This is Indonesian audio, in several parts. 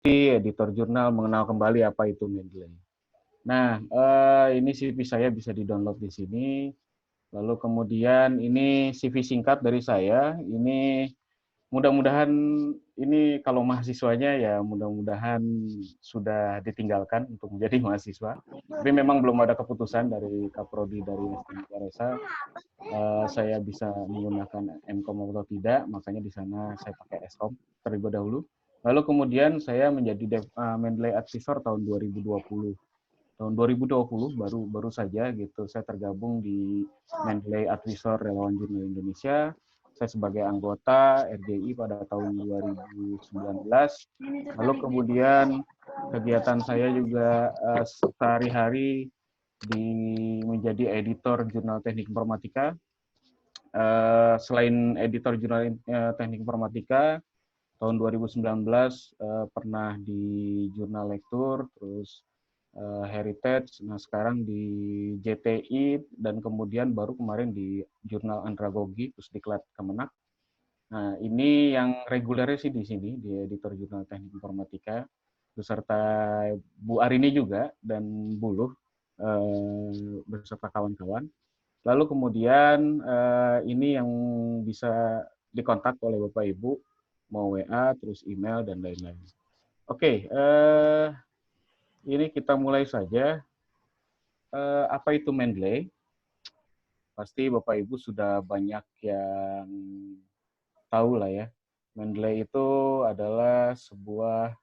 editor jurnal mengenal kembali apa itu Mendeley. Nah, ini CV saya bisa di-download di sini. Lalu kemudian ini CV singkat dari saya. Ini mudah-mudahan ini kalau mahasiswanya ya mudah-mudahan sudah ditinggalkan untuk menjadi mahasiswa. Tapi memang belum ada keputusan dari Kaprodi dari STM Resa. Saya bisa menggunakan MCOM atau tidak, makanya di sana saya pakai SCOM terlebih dahulu. Lalu kemudian saya menjadi Mendeley Advisor tahun 2020. Tahun 2020 baru saja gitu saya tergabung di Mendeley Advisor Relawan Jurnal Indonesia. Saya sebagai anggota RJI pada tahun 2019. Lalu kemudian kegiatan saya juga sehari-hari menjadi editor Jurnal Teknik Informatika. Selain editor Jurnal Teknik Informatika, tahun 2019 pernah di Jurnal Lektur, terus Heritage, nah sekarang di JTI, dan kemudian baru kemarin di Jurnal Andragogi, terus diklat Kemenak. Nah, ini yang regulernya sih di sini, di editor Jurnal Teknik Informatika, beserta Bu Arini juga, dan Buluh, beserta kawan-kawan. Lalu kemudian ini yang bisa dikontak oleh Bapak Ibu, mau WA, terus email, dan lain-lain. Oke, ini kita mulai saja. Apa itu Mendeley? Pasti Bapak Ibu sudah banyak yang tahu lah ya. Mendeley itu adalah sebuah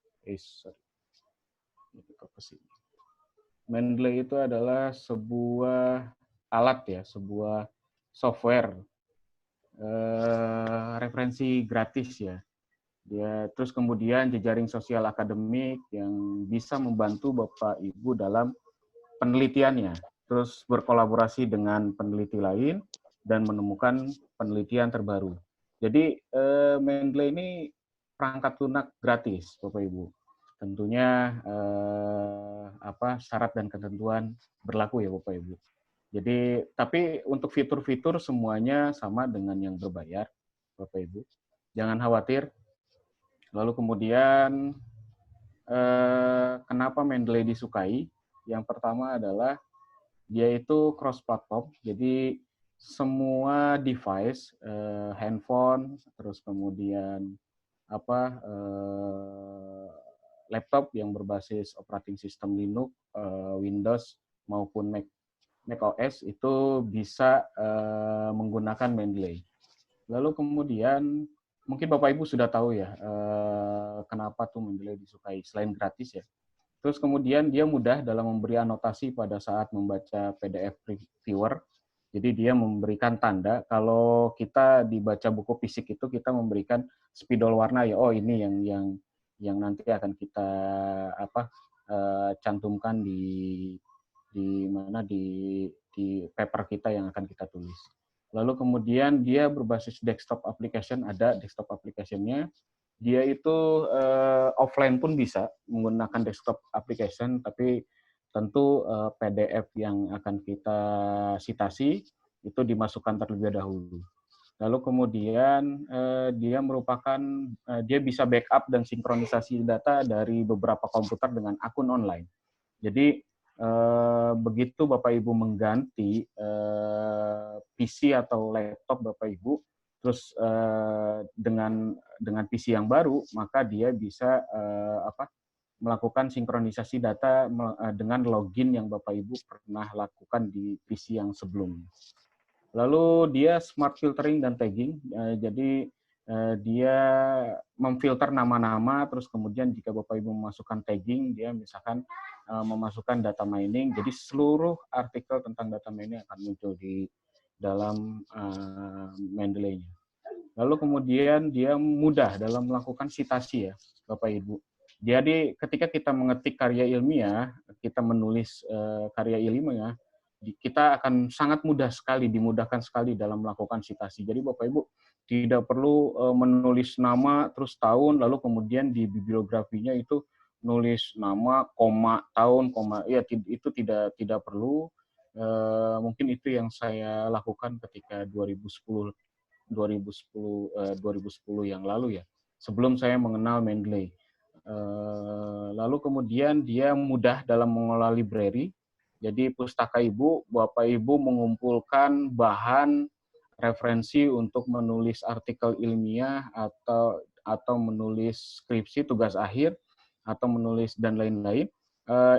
Mendeley itu adalah sebuah alat ya, sebuah software referensi gratis ya. Dia terus kemudian jejaring sosial akademik yang bisa membantu Bapak Ibu dalam penelitiannya, terus berkolaborasi dengan peneliti lain dan menemukan penelitian terbaru. Jadi Mendeley ini perangkat lunak gratis, Bapak Ibu. Tentunya syarat dan ketentuan berlaku ya Bapak Ibu. Jadi tapi untuk fitur-fitur semuanya sama dengan yang berbayar, Bapak Ibu. Jangan khawatir. Lalu kemudian kenapa Mendeley disukai? Yang pertama adalah dia itu cross platform, jadi semua device, handphone, terus kemudian laptop yang berbasis operating system Linux, Windows maupun Mac OS itu bisa menggunakan Mendeley. Lalu kemudian mungkin Bapak Ibu sudah tahu ya kenapa tuh Mendeley disukai selain gratis ya. Terus kemudian dia mudah dalam memberi anotasi pada saat membaca PDF reviewer. Jadi dia memberikan tanda kalau kita dibaca buku fisik itu kita memberikan spidol warna ya. Oh ini yang nanti akan kita cantumkan di paper kita yang akan kita tulis. Lalu kemudian dia berbasis desktop application, ada desktop application-nya. Dia itu offline pun bisa menggunakan desktop application, tapi tentu PDF yang akan kita citasi itu dimasukkan terlebih dahulu. Lalu kemudian dia bisa backup dan sinkronisasi data dari beberapa komputer dengan akun online. Jadi begitu Bapak Ibu mengganti PC atau laptop Bapak Ibu, terus dengan PC yang baru, maka dia bisa melakukan sinkronisasi data dengan login yang Bapak Ibu pernah lakukan di PC yang sebelumnya. Lalu dia smart filtering dan tagging, jadi dia memfilter nama-nama, terus kemudian jika Bapak Ibu memasukkan tagging, dia misalkan memasukkan data mining, jadi seluruh artikel tentang data mining akan muncul di dalam Mendeley-nya. Lalu kemudian dia mudah dalam melakukan citasi ya, Bapak Ibu. Jadi ketika kita mengetik karya ilmiah, kita menulis karya ilmiah, kita akan sangat mudah sekali, dimudahkan sekali dalam melakukan citasi. Jadi Bapak Ibu tidak perlu menulis nama, terus tahun, lalu kemudian di bibliografinya itu nulis nama, koma, tahun, koma. Ya, itu tidak perlu. Mungkin itu yang saya lakukan ketika 2010 yang lalu ya. Sebelum saya mengenal Mendeley. Lalu kemudian dia mudah dalam mengelola library. Jadi pustaka ibu, Bapak Ibu mengumpulkan bahan referensi untuk menulis artikel ilmiah atau menulis skripsi tugas akhir atau menulis dan lain-lain.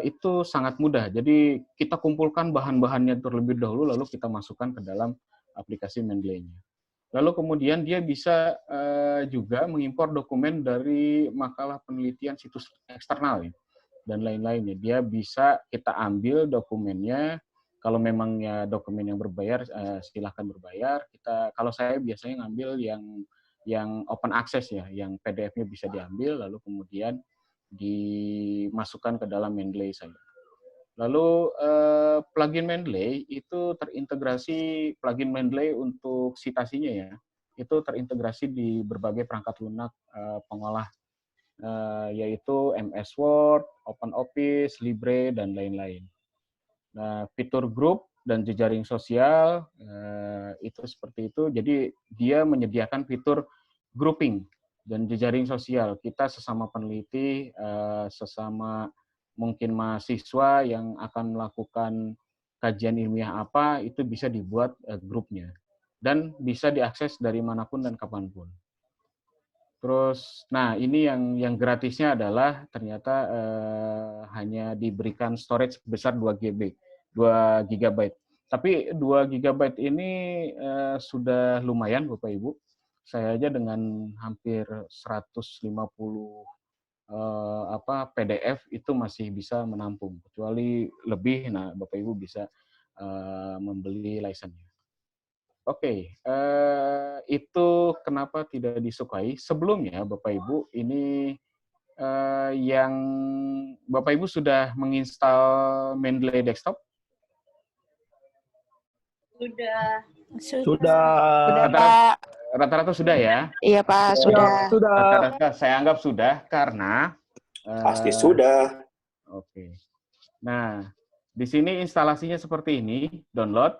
Itu sangat mudah. Jadi kita kumpulkan bahan-bahannya terlebih dahulu lalu kita masukkan ke dalam aplikasi Mendeley-nya. Lalu kemudian dia bisa juga mengimpor dokumen dari makalah penelitian situs eksternal ya, dan lain-lainnya. Dia bisa kita ambil dokumennya, kalau memang ya dokumen yang berbayar silahkan berbayar. Kalau saya biasanya ngambil yang open access ya, yang PDF-nya bisa diambil lalu kemudian dimasukkan ke dalam Mendeley saya. Lalu plugin Mendeley itu terintegrasi, plugin Mendeley untuk citasinya ya, itu terintegrasi di berbagai perangkat lunak pengolah, yaitu MS Word, OpenOffice, Libre, dan lain-lain. Nah, fitur grup dan jejaring sosial itu seperti itu. Jadi dia menyediakan fitur grouping dan jejaring sosial. Kita sesama peneliti, sesama mungkin mahasiswa yang akan melakukan kajian ilmiah apa, itu bisa dibuat grupnya. Dan bisa diakses dari manapun dan kapanpun. Terus, nah ini yang gratisnya adalah ternyata hanya diberikan storage sebesar 2 GB, 2 GB. Tapi 2 GB ini sudah lumayan Bapak Ibu. Saya aja dengan hampir 150 PDF itu masih bisa menampung. Kecuali lebih, nah Bapak Ibu bisa membeli license-nya. Oke, itu kenapa tidak disukai. Sebelumnya, Bapak Ibu, ini yang Bapak Ibu sudah menginstal Mendeley Desktop? Sudah, Pak. Rata-rata sudah ya? Iya, Pak, sudah. Rata-rata saya anggap sudah, karena... Pasti sudah. Oke. Nah, di sini instalasinya seperti ini, download.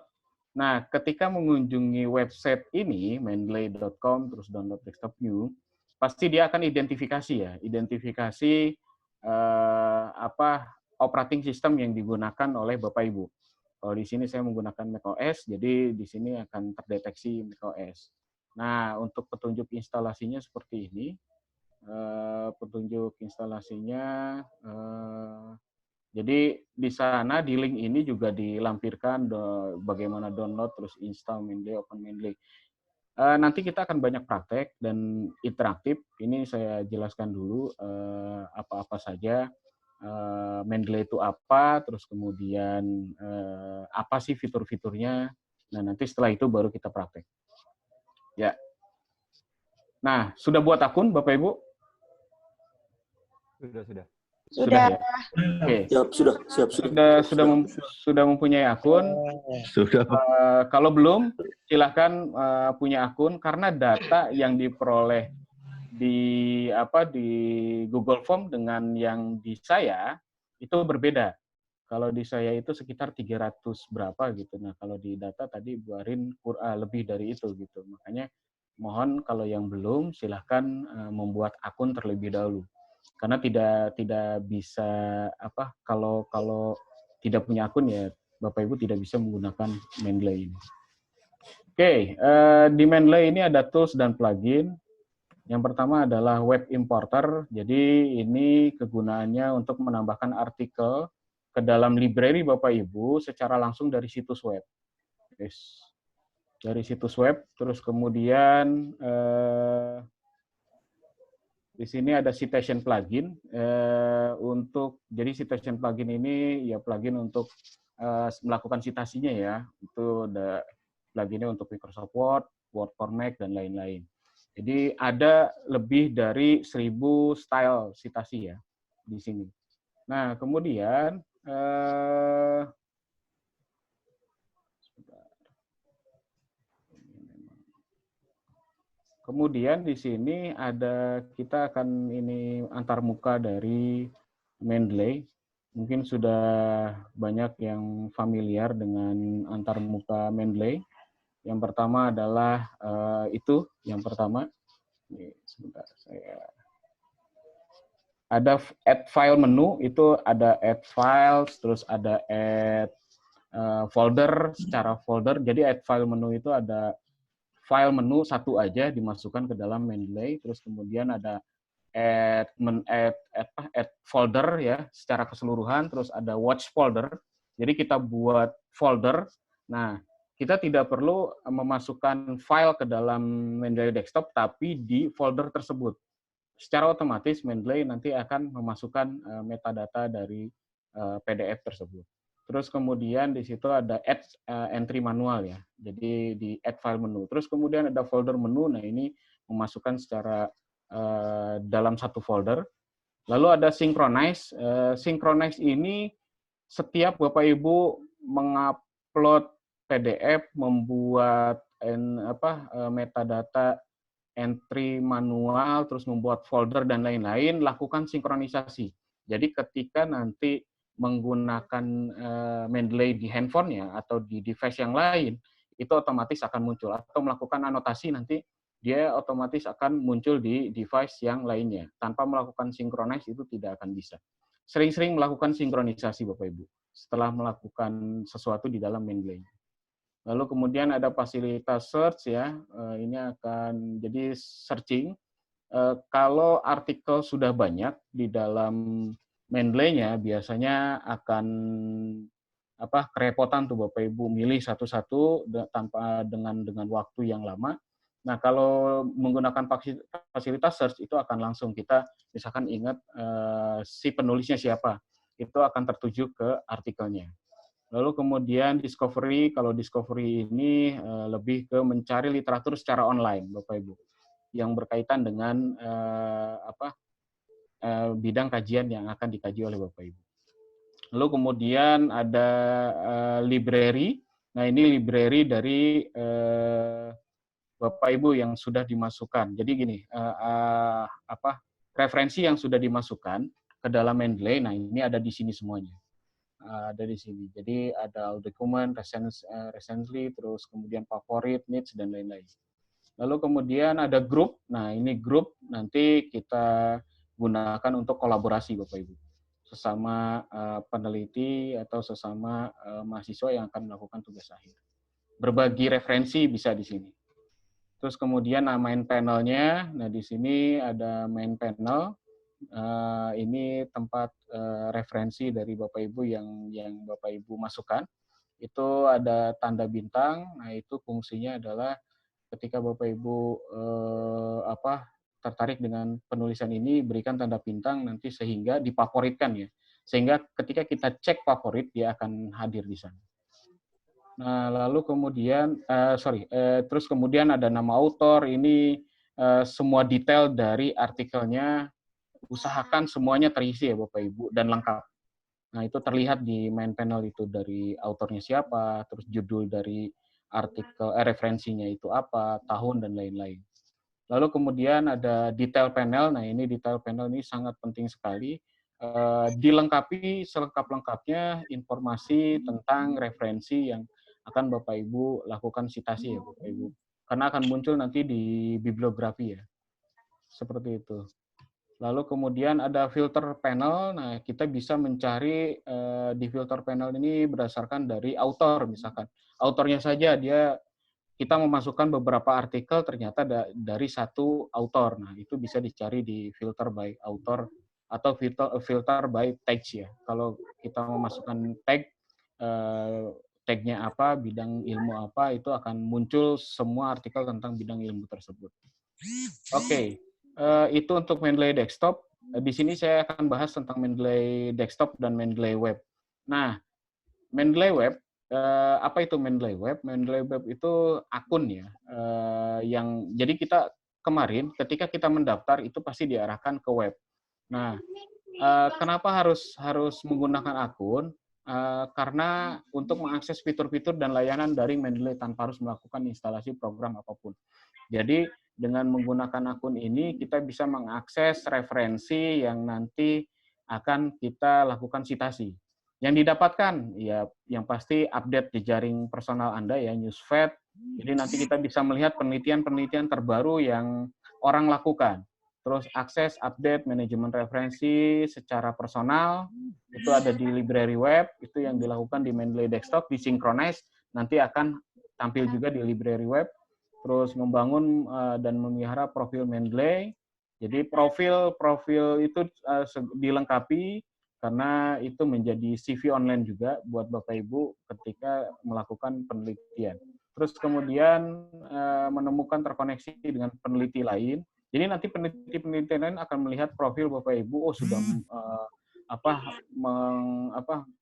Nah, ketika mengunjungi website ini, mendeley.com, terus download desktop new, pasti dia akan identifikasi ya, identifikasi operating system yang digunakan oleh Bapak Ibu. Kalau di sini saya menggunakan macOS, jadi di sini akan terdeteksi macOS. Nah, untuk petunjuk instalasinya seperti ini. Petunjuk instalasinya, jadi di sana di link ini juga dilampirkan bagaimana download terus install Mendeley, Open Mendeley. Nanti kita akan banyak praktek dan interaktif. Ini saya jelaskan dulu apa-apa saja Mendeley itu apa, terus kemudian apa sih fitur-fiturnya. Nah, nanti setelah itu baru kita praktek. Ya. Nah, sudah buat akun Bapak Ibu? Sudah ya. Oke. Sudah mempunyai akun. Sudah. Kalau belum, silahkan punya akun karena data yang diperoleh di Google Form dengan yang di saya itu berbeda. Kalau di saya itu sekitar 300 berapa gitu. Nah, kalau di data tadi Bu Arin lebih dari itu gitu. Makanya mohon kalau yang belum silahkan membuat akun terlebih dahulu. Karena tidak bisa kalau tidak punya akun ya Bapak Ibu tidak bisa menggunakan Mendeley ini. Oke, di Mendeley ini ada tools dan plugin. Yang pertama adalah web importer. Jadi ini kegunaannya untuk menambahkan artikel ke dalam library Bapak Ibu secara langsung dari situs web. Yes. Dari situs web, terus kemudian di sini ada citation plugin jadi citation plugin ini ya plugin untuk melakukan citasinya ya. Itu ada pluginnya untuk Microsoft Word, Word for Mac dan lain-lain. Jadi ada lebih dari 1000 style citasi ya di sini. Nah, kemudian kemudian di sini kita akan ini antarmuka dari Mendeley. Mungkin sudah banyak yang familiar dengan antarmuka Mendeley. Yang pertama adalah yang pertama. Sebentar saya. ada add file menu, itu ada add files, terus ada add folder, secara folder. Jadi add file menu itu ada file menu satu aja dimasukkan ke dalam Mendeley, terus kemudian ada add folder ya secara keseluruhan, terus ada watch folder. Jadi kita buat folder. Nah, kita tidak perlu memasukkan file ke dalam Mendeley desktop, tapi di folder tersebut. Secara otomatis Mendeley nanti akan memasukkan metadata dari PDF tersebut. Terus kemudian di situ ada add entry manual ya. Jadi di add file menu. Terus kemudian ada folder menu. Nah, ini memasukkan secara dalam satu folder. Lalu ada synchronize. Synchronize ini setiap Bapak Ibu mengupload PDF, membuat metadata entry manual, terus membuat folder dan lain-lain, lakukan sinkronisasi. Jadi ketika nanti menggunakan Mendeley di handphonenya atau di device yang lain, itu otomatis akan muncul. Atau melakukan anotasi nanti dia otomatis akan muncul di device yang lainnya. Tanpa melakukan synchronize itu tidak akan bisa. Sering-sering melakukan sinkronisasi Bapak Ibu setelah melakukan sesuatu di dalam Mendeley. Lalu kemudian ada fasilitas search ya, ini akan jadi searching. Kalau artikel sudah banyak di dalam Mendeley-nya, biasanya akan kerepotan tuh Bapak Ibu milih satu-satu tanpa dengan waktu yang lama. Nah, kalau menggunakan fasilitas search itu akan langsung kita misalkan ingat si penulisnya siapa, itu akan tertuju ke artikelnya. Lalu kemudian discovery, kalau discovery ini lebih ke mencari literatur secara online, Bapak Ibu, yang berkaitan dengan bidang kajian yang akan dikaji oleh Bapak Ibu. Lalu kemudian ada library. Nah, ini library dari Bapak Ibu yang sudah dimasukkan. Jadi gini, referensi yang sudah dimasukkan ke dalam Mendeley. Nah, ini ada di sini semuanya. Ada di sini. Jadi ada all document, recently, terus kemudian favorit, needs, dan lain-lain. Lalu kemudian ada grup. Nah, ini grup nanti kita gunakan untuk kolaborasi, Bapak Ibu. Sesama peneliti atau sesama mahasiswa yang akan melakukan tugas akhir. Berbagi referensi bisa di sini. Terus kemudian main panelnya. Nah, di sini ada main panel. Ini tempat referensi dari Bapak Ibu yang Bapak Ibu masukkan. Itu ada tanda bintang. Nah, itu fungsinya adalah ketika Bapak Ibu tertarik dengan penulisan ini, berikan tanda bintang nanti sehingga difavoritkan ya. Sehingga ketika kita cek favorit, dia akan hadir di sana. Nah, lalu kemudian terus kemudian ada nama autor. Ini semua detail dari artikelnya. Usahakan semuanya terisi ya Bapak Ibu dan lengkap. Nah, itu terlihat di main panel itu dari autornya siapa, terus judul dari artikel referensinya itu apa, tahun dan lain-lain. Lalu kemudian ada detail panel. Nah, ini detail panel ini sangat penting sekali. Dilengkapi selengkap-lengkapnya informasi tentang referensi yang akan Bapak Ibu lakukan citasi ya Bapak Ibu. Karena akan muncul nanti di bibliografi ya. Seperti itu. Lalu kemudian ada filter panel. Nah, kita bisa mencari di filter panel ini berdasarkan dari author misalkan. Autornya saja kita memasukkan beberapa artikel ternyata dari satu author. Nah, itu bisa dicari di filter by author atau filter by tags ya. Kalau kita memasukkan tagnya apa, bidang ilmu apa, itu akan muncul semua artikel tentang bidang ilmu tersebut. Oke. Itu untuk Mendeley Desktop. Di sini saya akan bahas tentang Mendeley Desktop dan Mendeley Web. Nah, Mendeley Web, apa itu Mendeley Web? Mendeley Web itu akun ya, jadi kita kemarin ketika kita mendaftar itu pasti diarahkan ke web. Nah, kenapa harus menggunakan akun? Karena untuk mengakses fitur-fitur dan layanan dari Mendeley tanpa harus melakukan instalasi program apapun. Jadi dengan menggunakan akun ini, kita bisa mengakses referensi yang nanti akan kita lakukan citasi. Yang didapatkan, ya yang pasti update di jaring personal Anda, ya newsfeed. Jadi nanti kita bisa melihat penelitian-penelitian terbaru yang orang lakukan. Terus akses, update, manajemen referensi secara personal, itu ada di library web, itu yang dilakukan di Mendeley Desktop, disinkronize, nanti akan tampil juga di library web. Terus membangun dan memelihara profil Mendeley. Jadi profil itu dilengkapi karena itu menjadi CV online juga buat Bapak Ibu ketika melakukan penelitian. Terus kemudian menemukan terkoneksi dengan peneliti lain. Jadi nanti peneliti lain akan melihat profil Bapak Ibu, sudah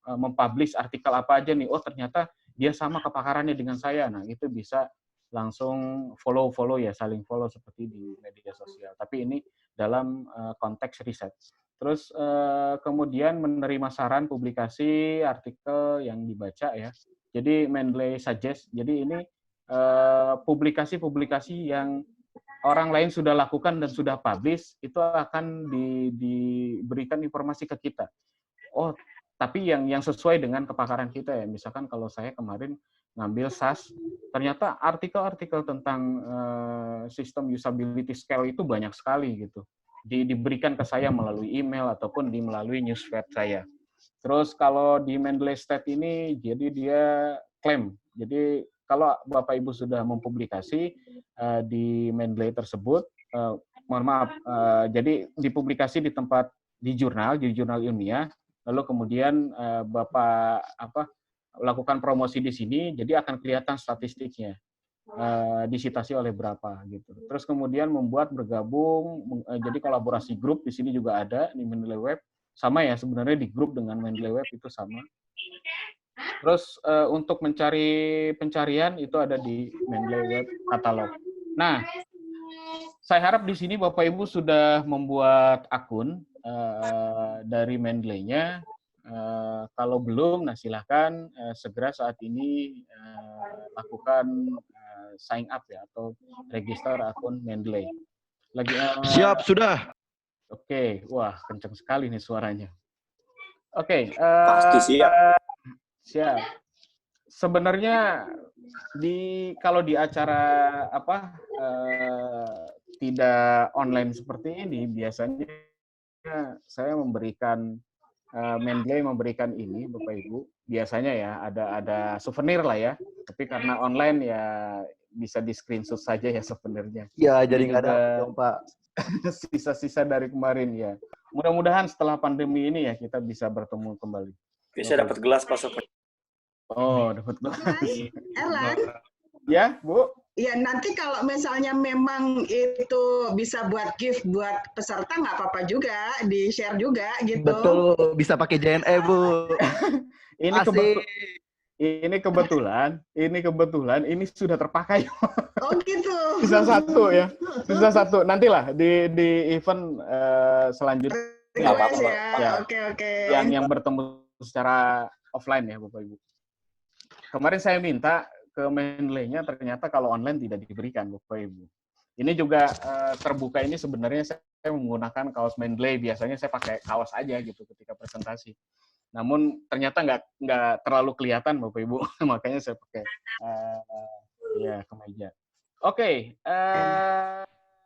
mempublish artikel apa aja nih. Oh ternyata dia sama kepakarannya dengan saya. Nah itu bisa langsung follow ya, saling follow seperti di media sosial. Tapi ini dalam konteks riset. Terus kemudian menerima saran publikasi artikel yang dibaca ya. Jadi Mendeley Suggest. Jadi ini publikasi-publikasi yang orang lain sudah lakukan dan sudah publish, itu akan diberikan informasi ke kita. Oh, tapi yang sesuai dengan kepakaran kita ya. Misalkan kalau saya kemarin ngambil SAS, ternyata artikel-artikel tentang sistem usability scale itu banyak sekali gitu. Diberikan ke saya melalui email ataupun melalui newsfeed saya. Terus kalau di Mendeley Stat ini, jadi dia klaim. Jadi kalau Bapak Ibu sudah mempublikasi di Mendeley tersebut, mohon maaf, jadi dipublikasi di jurnal ilmiah, lalu kemudian Bapak lakukan promosi di sini, jadi akan kelihatan statistiknya disitasi oleh berapa gitu. Terus kemudian bergabung, jadi kolaborasi grup di sini juga ada di Mendeley Web, sama ya sebenarnya di grup dengan Mendeley Web itu sama. Terus untuk mencari pencarian itu ada di Mendeley Web Catalog. Nah, saya harap di sini Bapak Ibu sudah membuat akun dari Mendeley-nya. Kalau belum, nah silahkan segera saat ini lakukan sign up ya atau register akun Mendeley. Siap, sudah. Oke, wah kencang sekali nih suaranya. Oke, Pasti siap. Siap. Sebenarnya kalau di acara tidak online seperti ini, biasanya saya memberikan Mendeley memberikan ini, Bapak Ibu. Biasanya ya ada souvenir lah ya. Tapi karena online ya bisa di screenshot saja ya souvenirnya. Ya, jadi nggak juga ada dong, Pak. sisa-sisa dari kemarin ya. Mudah-mudahan setelah pandemi ini ya kita bisa bertemu kembali. Bisa dapat gelas pas Oh, dapat gelas. Erlan? Ya, Bu? Ya, nanti kalau misalnya memang itu bisa buat gift buat peserta, nggak apa-apa juga, di-share juga gitu. Betul, bisa pakai JNE, Bu. Ini kebetulan, ini sudah terpakai. Oh gitu. Sisa satu ya. Sisa satu. Nantilah di event selanjutnya. Ya. Oke. Yang bertemu secara offline ya, Bapak Ibu. Kemarin saya minta ke Mendeley-nya, ternyata kalau online tidak diberikan, Bapak Ibu. Ini juga terbuka ini sebenarnya saya menggunakan kaos Mendeley. Biasanya saya pakai kaos aja gitu ketika presentasi. Namun ternyata nggak terlalu kelihatan, Bapak Ibu. Makanya saya pakai kemeja. Oke.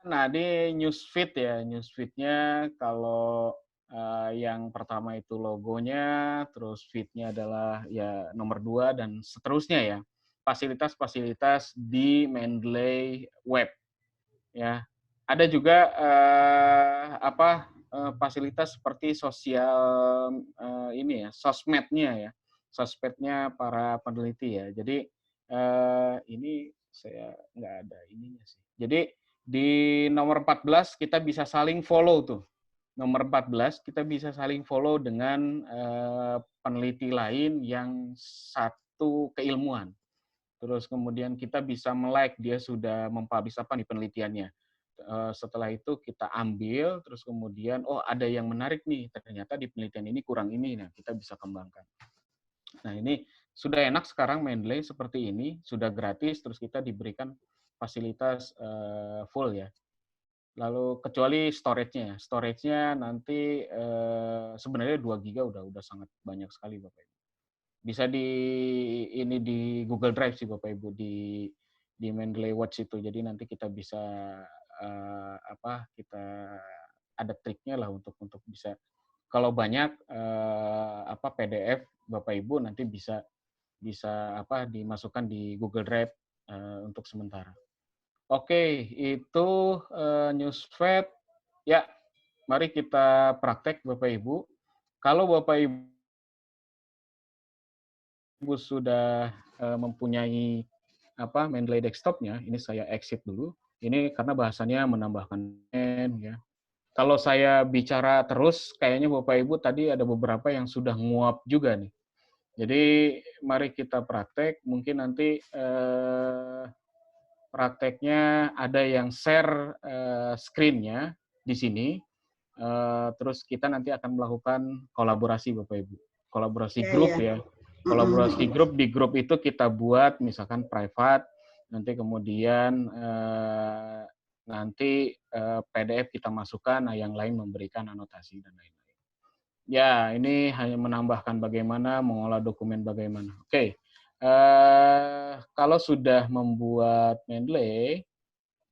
Nah, di newsfeed ya. Newsfeed-nya kalau yang pertama itu logonya, terus feed-nya adalah ya nomor 2 dan seterusnya ya. Fasilitas-fasilitas di Mendeley Web. Ya. Ada juga fasilitas seperti sosial sosmednya ya. Sosmednya para peneliti ya. Jadi ini saya nggak ada ininya sih. Jadi di nomor 14 kita bisa saling follow tuh. Nomor 14 kita bisa saling follow dengan peneliti lain yang satu keilmuan. Terus kemudian kita bisa melike dia sudah mempublish apa nih penelitiannya. Setelah itu kita ambil, terus kemudian ada yang menarik nih, ternyata di penelitian ini kurang ini, nah kita bisa kembangkan. Nah ini sudah enak sekarang Mendeley seperti ini, sudah gratis, terus kita diberikan fasilitas full ya. Lalu kecuali storage-nya, storage-nya nanti sebenarnya 2 GB udah sangat banyak sekali Bapak Ibu. Bisa di Google Drive sih Bapak Ibu di Mendeley Watch itu. Jadi nanti kita bisa kita ada triknya lah untuk bisa, kalau banyak PDF Bapak Ibu nanti bisa dimasukkan di Google Drive untuk sementara. Oke, itu Newsfeed. Ya, mari kita praktek Bapak Ibu. Kalau Bapak Ibu sudah mempunyai Mendeley desktop-nya, ini saya exit dulu. Ini karena bahasanya menambahkan ya. Kalau saya bicara terus, kayaknya Bapak Ibu tadi ada beberapa yang sudah nguap juga nih. Jadi mari kita praktek. Mungkin nanti prakteknya ada yang share screen-nya di sini. Terus kita nanti akan melakukan kolaborasi Bapak Ibu. Kolaborasi grup ya. Kolaborasi grup, di grup itu kita buat misalkan private, nanti kemudian PDF kita masukkan, nah yang lain memberikan anotasi dan lain-lain. Ya, ini hanya menambahkan bagaimana mengolah dokumen bagaimana. Oke, kalau sudah membuat Mendeley,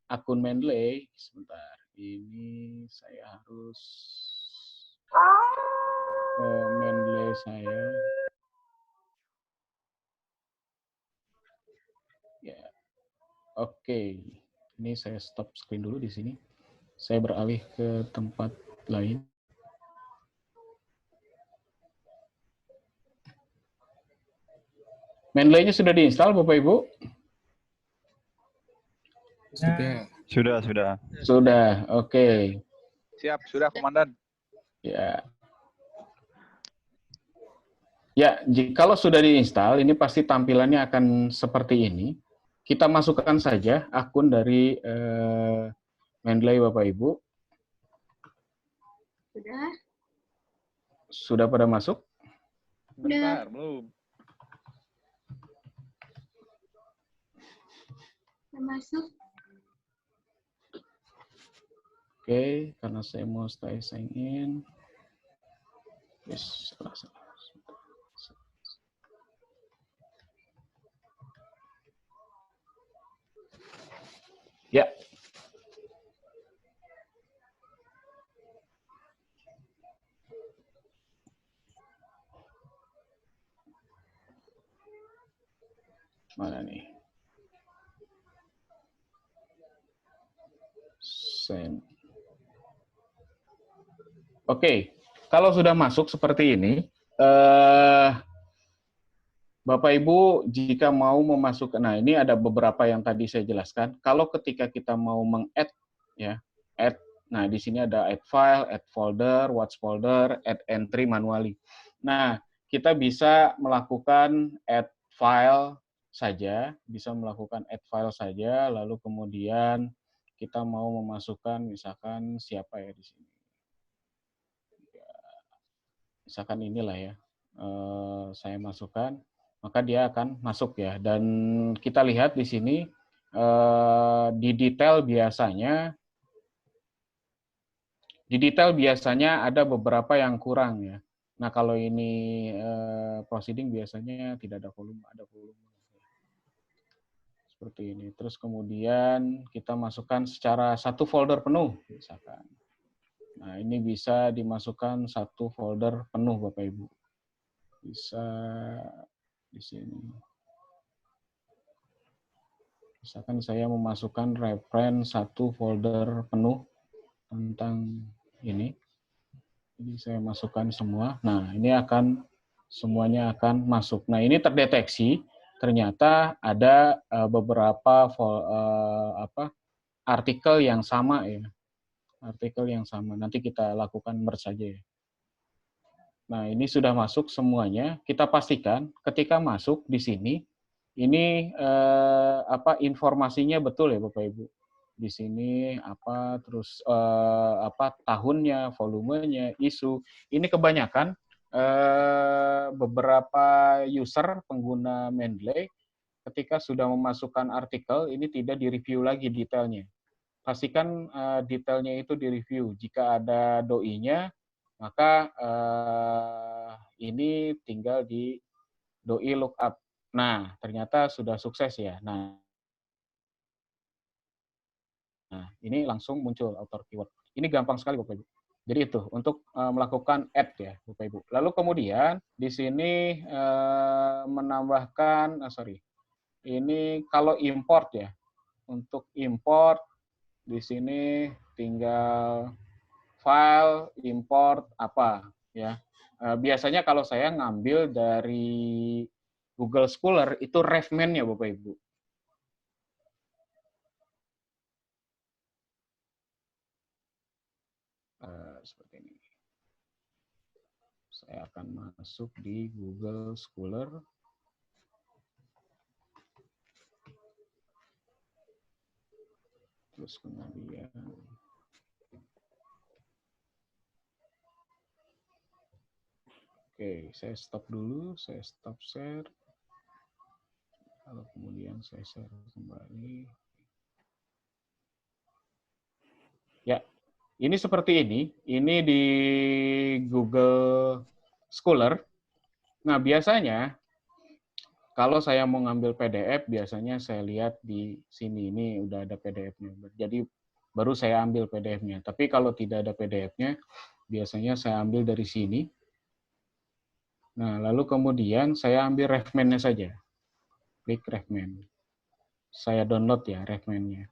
akun Mendeley, sebentar, ini saya harus Mendeley saya. Ya, oke. Ini saya stop screen dulu di sini. Saya beralih ke tempat lain. Mendeley-nya sudah diinstal, Bapak Ibu? Sudah. Sudah, oke. Siap, sudah Komandan. Ya. Ya, kalau sudah diinstal, ini pasti tampilannya akan seperti ini. Kita masukkan saja akun dari Mendeley Bapak Ibu. Sudah? Sudah pada masuk? Bentar, belum. Masuk. Oke, karena saya mau sign in. Yes, salah. Ya. Mana nih? Send. Oke, kalau sudah masuk seperti ini, Bapak Ibu jika mau memasukkan, nah ini ada beberapa yang tadi saya jelaskan. Kalau ketika kita mau meng-add, ya, add, nah di sini ada add file, add folder, watch folder, add entry manually. Nah, kita bisa melakukan add file saja, lalu kemudian kita mau memasukkan misalkan siapa ya di sini. Misalkan inilah ya, saya masukkan, maka dia akan masuk ya. Dan kita lihat di sini, di detail biasanya ada beberapa yang kurang ya. Nah kalau ini proceeding biasanya tidak ada volume, ada volume. Seperti ini. Terus kemudian kita masukkan secara satu folder penuh, misalkan. Nah, ini bisa dimasukkan satu folder penuh, Bapak Ibu. Bisa di sini. Misalkan saya memasukkan reference satu folder penuh tentang ini. Jadi saya masukkan semua. Nah, ini semuanya akan masuk. Nah, ini terdeteksi ternyata ada beberapa artikel yang sama ya. Artikel yang sama. Nanti kita lakukan merge saja ya. Nah, ini sudah masuk semuanya. Kita pastikan ketika masuk di sini, ini informasinya betul ya Bapak Ibu. Di sini terus tahunnya, volumenya, isu. Ini kebanyakan beberapa user pengguna Mendeley ketika sudah memasukkan artikel, ini tidak direview lagi detailnya. Pastikan detailnya itu direview. Jika ada doi-nya, maka ini tinggal di doi lookup. Nah, ternyata sudah sukses ya. Nah, Nah, ini langsung muncul author keyword. Ini gampang sekali Bapak Ibu. Jadi itu untuk melakukan add ya Bapak Ibu. Lalu kemudian di sini menambahkan, ini kalau import ya. Untuk import di sini tinggal file import apa ya. Biasanya kalau saya ngambil dari Google Scholar itu refman-nya Bapak Ibu. Seperti ini. Saya akan masuk di Google Scholar. Terus kemudian oke, saya stop dulu, saya stop share. Lalu kemudian saya share kembali. Ya, ini seperti ini. Ini di Google Scholar. Nah, biasanya kalau saya mau ngambil PDF, biasanya saya lihat di sini, ini udah ada PDF-nya. Jadi baru saya ambil PDF-nya. Tapi kalau tidak ada PDF-nya, biasanya saya ambil dari sini. Nah, lalu kemudian saya ambil refman-nya saja. Klik refman. Saya download ya refman-nya.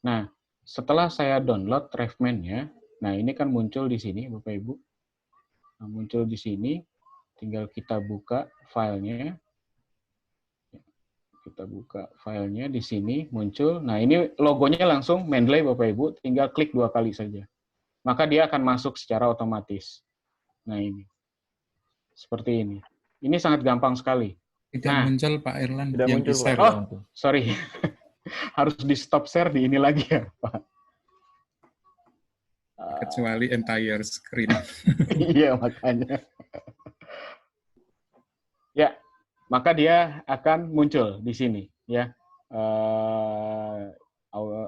Nah, setelah saya download refman-nya, nah ini kan muncul di sini, Bapak Ibu. Nah, muncul di sini, tinggal kita buka filenya. Kita buka filenya di sini muncul. Nah ini logonya langsung Mendeley Bapak Ibu, tinggal klik 2 kali saja. Maka dia akan masuk secara otomatis. Nah ini, seperti ini. Ini sangat gampang sekali. Tidak muncul Pak Irlan Tidak yang muncul, di share. Oh, sorry. Harus di stop share di ini lagi ya Pak. Kecuali entire screen. Iya makanya. Ya. Maka dia akan muncul di sini, ya.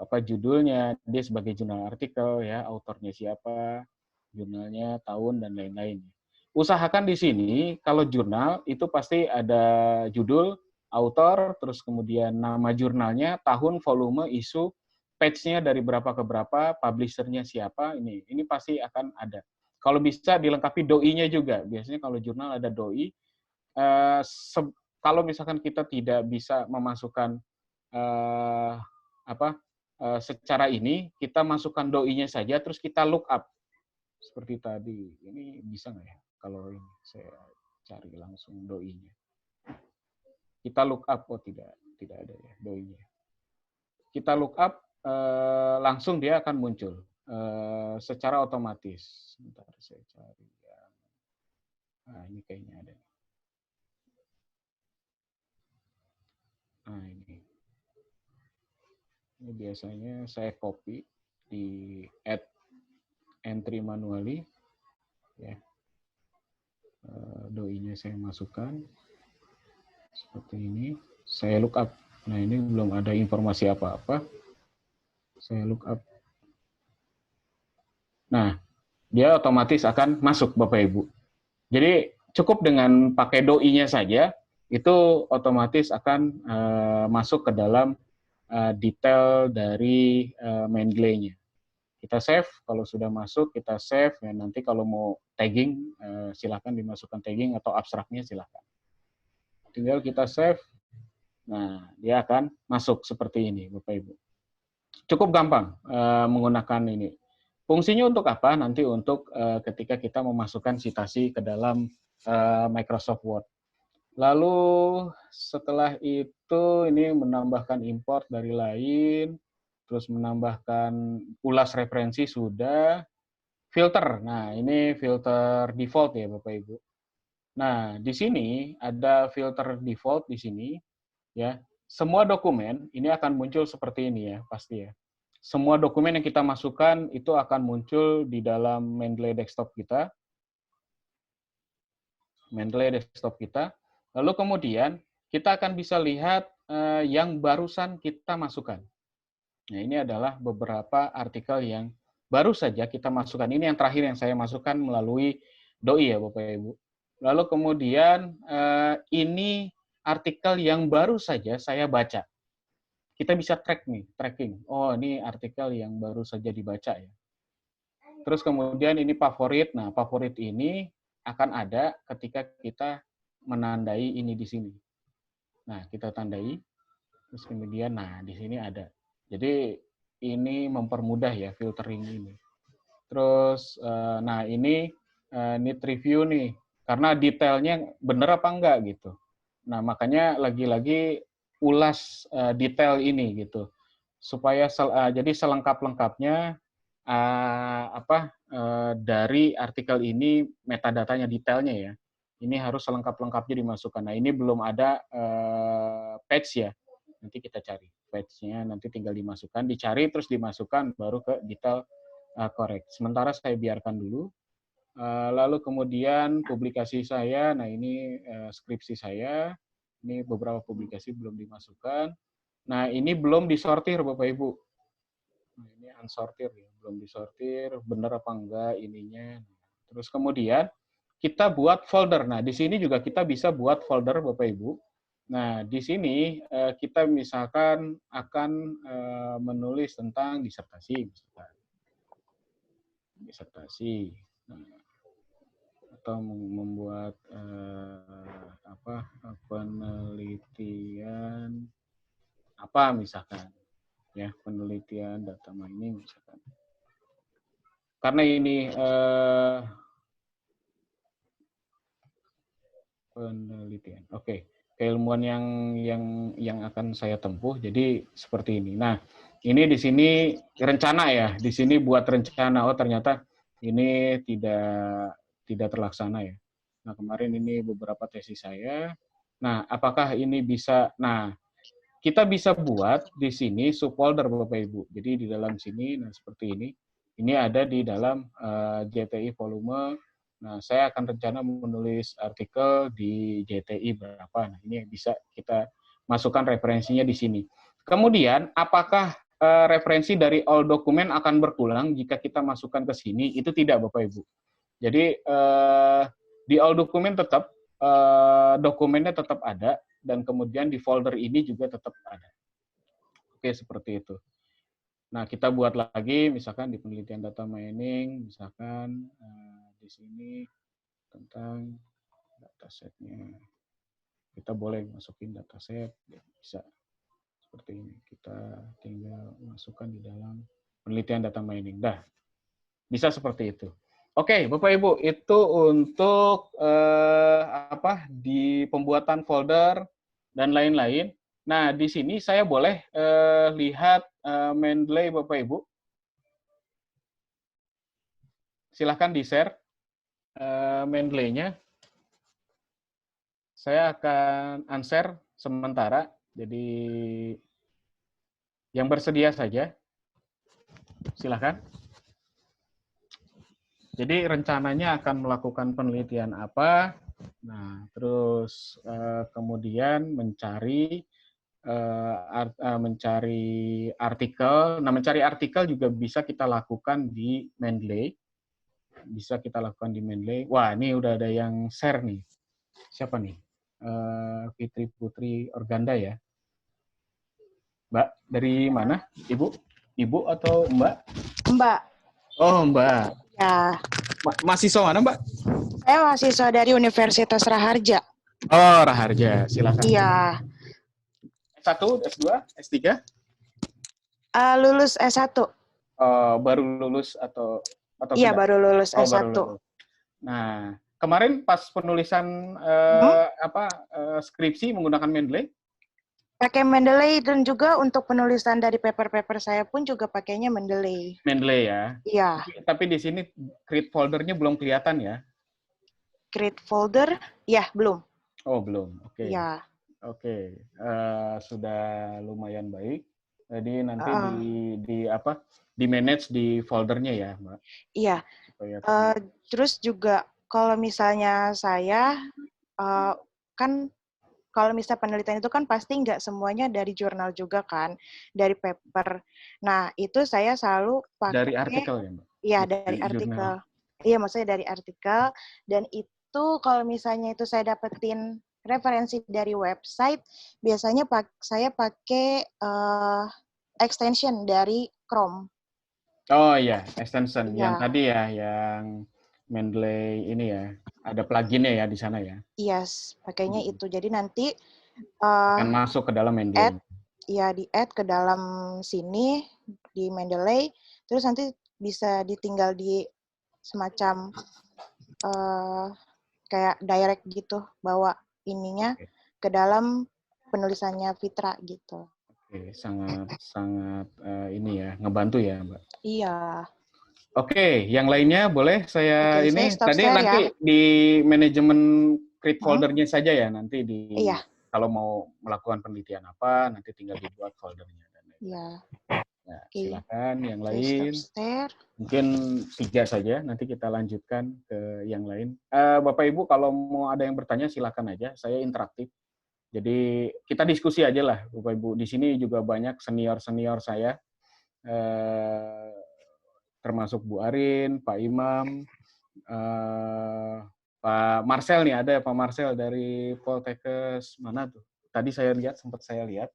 Apa judulnya, dia sebagai jurnal artikel, ya, autornya siapa, jurnalnya, tahun dan lain-lain. Usahakan di sini kalau jurnal itu pasti ada judul, autor, terus kemudian nama jurnalnya, tahun, volume, isu, page-nya dari berapa ke berapa, publisher-nya siapa, ini pasti akan ada. Kalau bisa dilengkapi doi-nya juga. Biasanya kalau jurnal ada doi. Kalau misalkan kita tidak bisa memasukkan secara ini, kita masukkan doi-nya saja, terus kita look up seperti tadi. Ini bisa nggak ya? Kalau ini saya cari langsung doi-nya. Kita look up, oh tidak ada ya doi-nya. Kita look up, langsung dia akan muncul secara otomatis. Sebentar saya cari. Nah ini kayaknya ada. Nah ini biasanya saya copy di add entry manually, ya. Doi-nya saya masukkan seperti ini. Saya look up. Nah ini belum ada informasi apa-apa. Saya look up. Nah dia otomatis akan masuk Bapak Ibu. Jadi cukup dengan pakai doi-nya saja. Itu otomatis akan masuk ke dalam detail dari Mendeley-nya. Kita save, kalau sudah masuk kita save, ya nanti kalau mau tagging, silakan dimasukkan tagging atau abstraknya silakan. Tinggal kita save, nah dia akan masuk seperti ini Bapak Ibu. Cukup gampang menggunakan ini. Fungsinya untuk apa? Nanti untuk ketika kita memasukkan citasi ke dalam Microsoft Word. Lalu setelah itu ini menambahkan import dari lain, terus menambahkan ulas referensi sudah, filter. Nah, ini filter default ya Bapak Ibu. Nah, di sini ada filter default di sini ya. Semua dokumen ini akan muncul seperti ini ya, pasti ya. Semua dokumen yang kita masukkan itu akan muncul di dalam Mendeley desktop kita. Mendeley desktop kita. Lalu kemudian kita akan bisa lihat yang barusan kita masukkan. Nah, ini adalah beberapa artikel yang baru saja kita masukkan. Ini yang terakhir yang saya masukkan melalui doi ya Bapak Ibu. Lalu kemudian ini artikel yang baru saja saya baca. kita bisa tracking. Oh, ini artikel yang baru saja dibaca ya. Terus kemudian ini favorit. Nah, favorit ini akan ada ketika kita menandai ini di sini. Nah, kita tandai. Terus kemudian, nah di sini ada. Jadi ini mempermudah ya filtering ini. Terus, nah ini need review nih, karena detailnya bener apa enggak gitu. Nah makanya lagi-lagi ulas detail ini gitu, supaya jadi selengkap-lengkapnya dari artikel ini metadatanya detailnya ya. Ini harus selengkap-lengkapnya dimasukkan. Nah ini belum ada page ya. Nanti kita cari page-nya, nanti tinggal dimasukkan, dicari terus dimasukkan baru ke detail correct. Sementara saya biarkan dulu. Lalu kemudian publikasi saya, nah ini skripsi saya, ini beberapa publikasi belum dimasukkan. Nah ini belum disortir Bapak Ibu. Nah, ini unsortir ya, belum disortir, benar apa enggak ininya. Terus kemudian kita buat folder. Nah di sini juga kita bisa buat folder Bapak Ibu. Nah, di sini kita misalkan akan menulis tentang disertasi, misalkan. Disertasi, atau membuat penelitian apa misalkan, ya penelitian data mining misalkan. Karena ini penelitian, oke. Keilmuan yang akan saya tempuh. Jadi seperti ini. Nah, ini di sini rencana ya. Di sini buat rencana. Oh, ternyata ini tidak terlaksana ya. Nah, kemarin ini beberapa tesis saya. Nah, apakah ini bisa? Nah, kita bisa buat di sini subfolder Bapak Ibu. Jadi di dalam sini, nah seperti ini. Ini ada di dalam JTI volume. Nah, saya akan rencana menulis artikel di JTI berapa. Nah, ini bisa kita masukkan referensinya di sini. Kemudian, apakah referensi dari all dokumen akan berkurang jika kita masukkan ke sini? Itu tidak, Bapak Ibu. Jadi, di all dokumen tetap, dokumennya tetap ada, dan kemudian di folder ini juga tetap ada. Oke, seperti itu. Nah, kita buat lagi, misalkan di penelitian data mining, misalkan di sini tentang datasetnya. Kita boleh masukin dataset, bisa seperti ini. Kita tinggal masukkan di dalam penelitian data mining. Dah, bisa seperti itu. Oke, Bapak Ibu, itu untuk di pembuatan folder dan lain-lain. Nah, di sini saya boleh lihat Mendeley Bapak Ibu. Silahkan di-share Mendeley-nya. Saya akan unshare sementara, jadi yang bersedia saja, silahkan. Jadi rencananya akan melakukan penelitian apa, nah terus kemudian mencari artikel. Nah, mencari artikel juga bisa kita lakukan di Mendeley. Bisa kita lakukan di Mendeley. Wah, ini udah ada yang share nih. Siapa nih? Fitri Putri Organda ya. Mbak, dari mana? Ibu? Ibu atau Mbak? Mbak. Oh, Mbak. Ya. Mahasiswa mana, Mbak? Saya mahasiswa dari Universitas Raharja. Oh, Raharja. Silakan. Iya. S1, S2, S3? Lulus S1. Baru lulus atau iya, tidak? baru lulus S1. Baru lulus. Nah, kemarin pas penulisan skripsi menggunakan Mendeley? Pakai Mendeley, dan juga untuk penulisan dari paper-paper saya pun juga pakainya Mendeley. Mendeley ya? Iya. Tapi di sini create foldernya belum kelihatan ya? Create folder? Ya, belum. Oh, belum. Oke. Iya. Oke. Sudah lumayan baik. Jadi nanti di manage di foldernya ya, Mbak? Iya. Terus juga kalau misalnya saya, kan kalau misalnya penelitian itu kan pasti nggak semuanya dari jurnal juga kan, dari paper. Nah, itu saya selalu pakai... Dari artikel ya, Mbak? Iya, dari artikel. Iya, maksudnya dari artikel. Dan itu kalau misalnya itu saya dapetin referensi dari website, biasanya saya pakai extension dari Chrome. Oh iya, extension. Yang Iya. tadi ya, yang Mendeley ini ya. Ada pluginnya ya di sana ya. Yes, pakainya itu. Jadi nanti Akan masuk ke dalam Mendeley. di-add ke dalam sini, di Mendeley, terus nanti bisa ditinggal di semacam kayak direct gitu, bawa ininya ke dalam penulisannya Fitra gitu. Oke, sangat ini ya, ngebantu ya, Mbak. Iya. Oke, yang lainnya boleh saya Oke, ini saya stop tadi share nanti ya. di manajemen create foldernya saja ya, nanti Iya. kalau mau melakukan penelitian apa, nanti tinggal dibuat foldernya. Iya. Nah, Oke. silakan yang Oke, lain. stop share. Mungkin 3 saja, nanti kita lanjutkan ke yang lain. Bapak Ibu kalau mau ada yang bertanya silakan aja, saya interaktif. Jadi kita diskusi aja lah, Bapak Ibu. Di sini juga banyak senior-senior saya, termasuk Bu Arin, Pak Imam, Pak Marcel nih, ada Pak Marcel dari Poltekkes mana tuh? Tadi saya lihat, sempat saya lihat.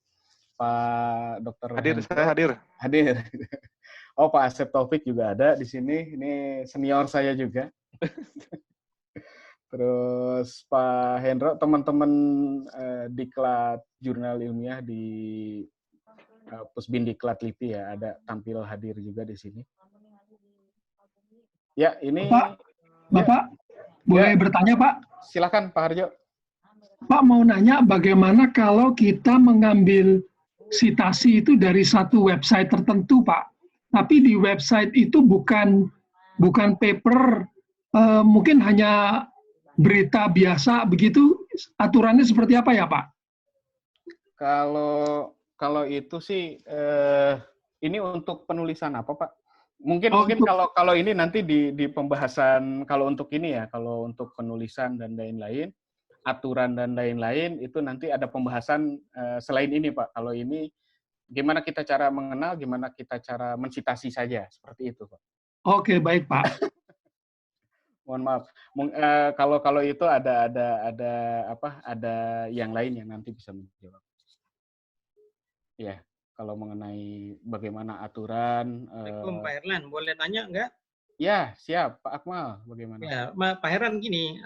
Pak Dr. Hadir, Hendro. saya hadir. Hadir. Oh, Pak Asep Taufik juga ada di sini. Ini senior saya juga. Terus Pak Hendro, teman-teman diklat jurnal ilmiah di Pusbindiklat LIPI ya, ada tampil hadir juga di sini. Ya, ini Bapak boleh bertanya, Pak? Silakan Pak Harjo. Pak mau nanya bagaimana kalau kita mengambil sitasi itu dari satu website tertentu, Pak. Tapi di website itu bukan paper, mungkin hanya berita biasa begitu. Aturannya seperti apa ya, Pak? Kalau itu sih ini untuk penulisan apa, Pak? Mungkin kalau ini nanti di pembahasan, kalau untuk ini ya, kalau untuk penulisan dan lain-lain, aturan dan lain-lain itu nanti ada pembahasan selain ini, Pak. Kalau ini gimana kita cara mengenal, gimana kita cara mensitasi saja, seperti itu, Pak. Oke, baik, Pak. Mohon maaf. Kalau itu ada yang lain yang nanti bisa menjawab. Ya, kalau mengenai bagaimana aturan. Assalamualaikum Pak Herlan, boleh tanya enggak? Ya, siap. Pak Akmal, bagaimana? Ya, Pak Herlan gini,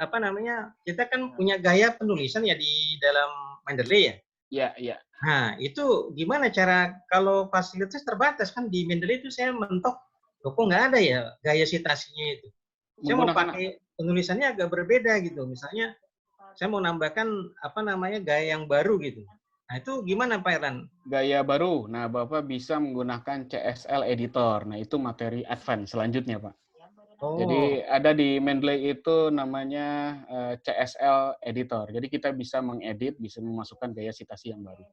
kita kan punya gaya penulisan ya di dalam Mendeley ya? Iya, iya. Nah, itu gimana cara, kalau fasilitas terbatas kan di Mendeley itu saya mentok, kok nggak ada ya gaya sitasinya itu. Saya mau pakai penulisannya agak berbeda gitu. Misalnya, saya mau nambahkan gaya yang baru gitu. Nah, itu gimana Pak Herlan? Gaya baru. Nah, Bapak bisa menggunakan CSL Editor. Nah, itu materi advance selanjutnya, Pak. Oh. Jadi ada di Mendeley itu namanya CSL Editor. Jadi kita bisa mengedit, bisa memasukkan gaya citasi yang baru.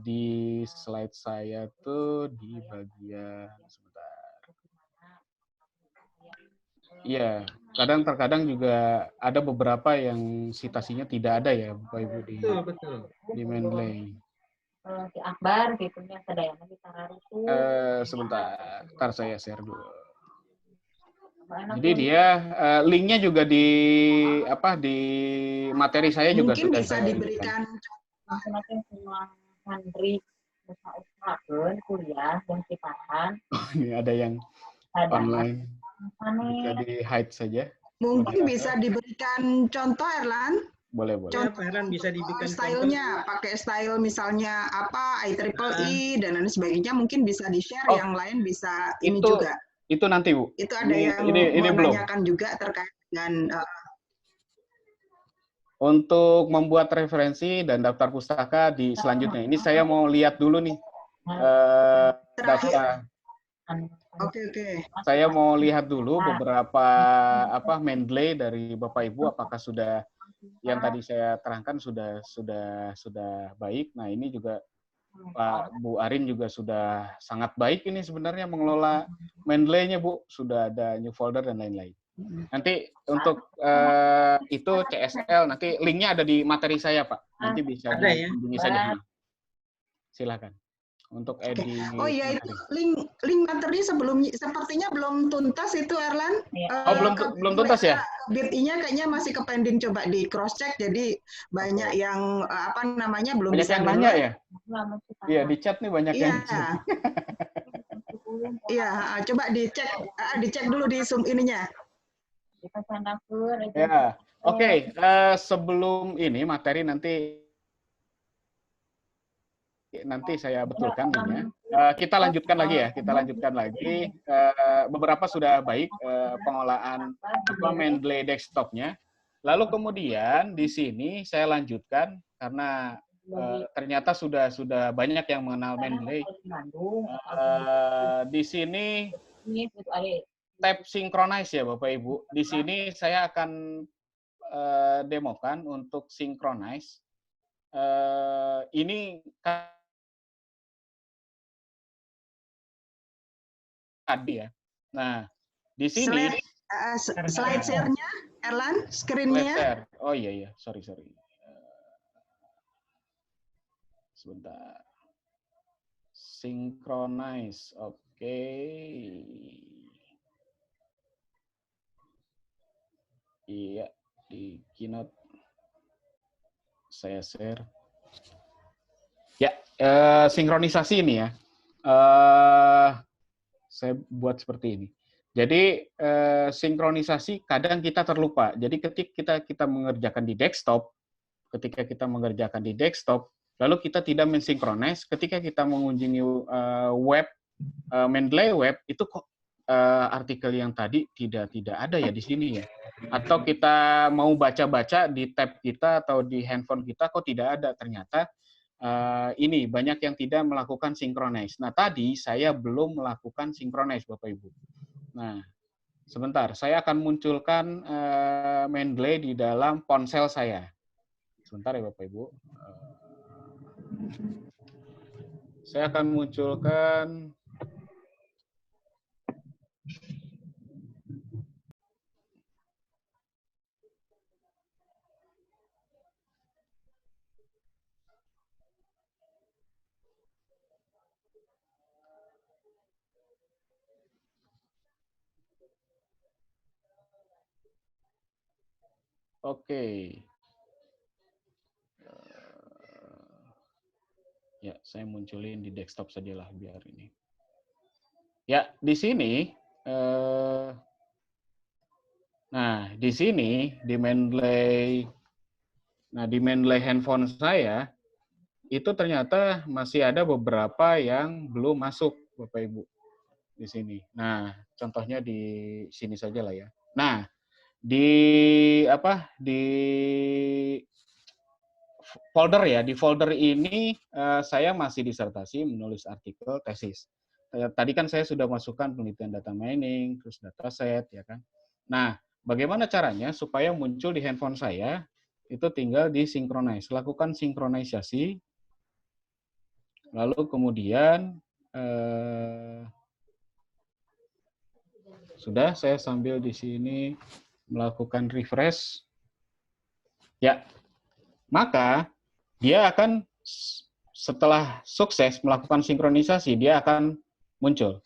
Di slide saya tuh di bagian sebentar. Iya, terkadang juga ada beberapa yang citasinya tidak ada ya, Bapak Ibu di Mendeley. Di Akbar gitu ya, Sadayana di Tararuku. Sebentar, ntar saya share dulu. Jadi dia linknya juga di materi saya juga mungkin sudah bisa saya diberikan Macam-macam semua Handri usahakan kuliah yang sipahan. Ini ada yang online. Bisa di hide saja. Mungkin bisa diberikan contoh, Erlan. Boleh. Contoh Erlan bisa diberikan stylenya, pakai style misalnya apa IEEE dan lain sebagainya, mungkin bisa di-share, yang lain bisa ini juga. Itu nanti, Bu. Itu ada yang ini menanyakan juga terkait dengan untuk membuat referensi dan daftar pustaka di selanjutnya. Ini saya mau lihat dulu nih daftar. Oke. Saya mau lihat dulu beberapa Mendeley dari Bapak Ibu, apakah sudah yang tadi saya terangkan sudah baik. Nah, ini juga Pak Bu Arin juga sudah sangat baik ini sebenarnya mengelola Mendeley-nya, Bu. Sudah ada new folder dan lain-lain. Nanti untuk itu CSL, nanti linknya ada di materi saya, Pak. Nanti bisa dihubungi saja. Silakan. untuk Oke. edit Oh iya, itu materi. link materi sepertinya belum tuntas itu, Erlan. Oh, belum tuntas ya? BIT-nya kayaknya masih ke pending, coba di cross check. Jadi banyak yang belum Banyak bisa yang nanya download. ya? Iya, di chat nih banyak yang chat. Iya, coba dicek dulu di Zoom ininya. Ya, oke. Sebelum ini materi nanti saya betulkan linknya. Kita lanjutkan lagi ya. Kita lanjutkan lagi. Beberapa sudah baik pengolahan Mendeley desktopnya. Lalu kemudian di sini saya lanjutkan karena ternyata sudah banyak yang mengenal Mendeley. Di sini tab synchronize ya Bapak Ibu. Di sini saya akan demokan untuk synchronize. Ini tadi ya. Nah, di sini slide share-nya, Erlan, screen-nya. Oh iya, sorry. Sebentar. Synchronize, oke. Iya, di Keynote saya share. Ya, sinkronisasi ini ya. Saya buat seperti ini. Jadi sinkronisasi kadang kita terlupa. Jadi ketika kita mengerjakan di desktop, lalu kita tidak mensinkronis, ketika kita mengunjungi web Mendeley web itu kok artikel yang tadi tidak ada ya di sini ya. Atau kita mau baca-baca di tab kita atau di handphone kita kok tidak ada, ternyata ini banyak yang tidak melakukan synchronize. Nah, tadi saya belum melakukan synchronize, Bapak Ibu. Nah, sebentar, saya akan munculkan Mendeley di dalam ponsel saya. Sebentar ya, Bapak Ibu. Saya akan munculkan Oke. Ya, saya munculin di desktop sajalah biar ini. Ya, di sini. Nah, di sini di Mendeley. Nah, di Mendeley handphone saya itu ternyata masih ada beberapa yang belum masuk, Bapak Ibu, di sini. Nah, contohnya di sini saja lah ya. Nah, di folder ya, di folder ini saya masih disertasi menulis artikel tesis. Tadi kan saya sudah masukkan penelitian data mining, terus dataset ya kan. Nah, bagaimana caranya supaya muncul di handphone saya? Itu tinggal di synchronize, lakukan sinkronisasi. Lalu kemudian sudah saya sambil di sini melakukan refresh. Ya, maka dia akan setelah sukses melakukan sinkronisasi, dia akan muncul.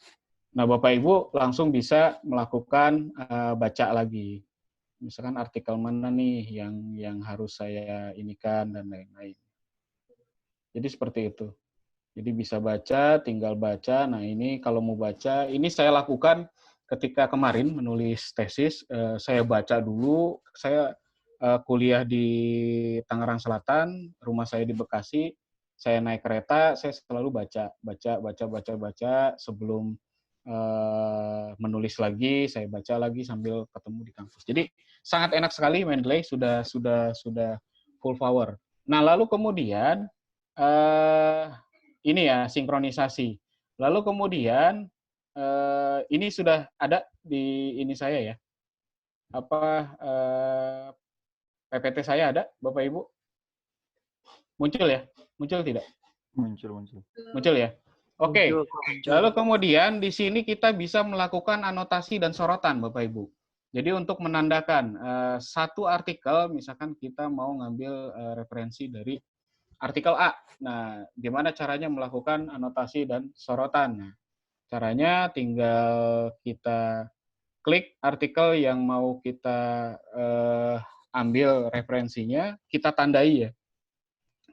Nah, Bapak Ibu langsung bisa melakukan baca lagi. Misalkan artikel mana nih yang harus saya inikan dan lain-lain. Jadi seperti itu. Jadi bisa baca, tinggal baca. Nah, ini kalau mau baca, ini saya lakukan ketika kemarin menulis tesis. Saya baca dulu, saya kuliah di Tangerang Selatan, rumah saya di Bekasi. Saya naik kereta, saya selalu baca sebelum menulis lagi, saya baca lagi sambil ketemu di kampus. Jadi sangat enak sekali Mendeley, sudah full power. Nah, lalu kemudian ini ya sinkronisasi. Lalu kemudian ini sudah ada di ini saya ya. PPT saya ada, Bapak Ibu? Muncul ya? Muncul tidak? Muncul ya? Oke. Lalu kemudian di sini kita bisa melakukan anotasi dan sorotan, Bapak Ibu. Jadi untuk menandakan satu artikel, misalkan kita mau ngambil referensi dari artikel A. Nah, gimana caranya melakukan anotasi dan sorotan? Nah, caranya tinggal kita klik artikel yang mau kita ambil referensinya, kita tandai ya.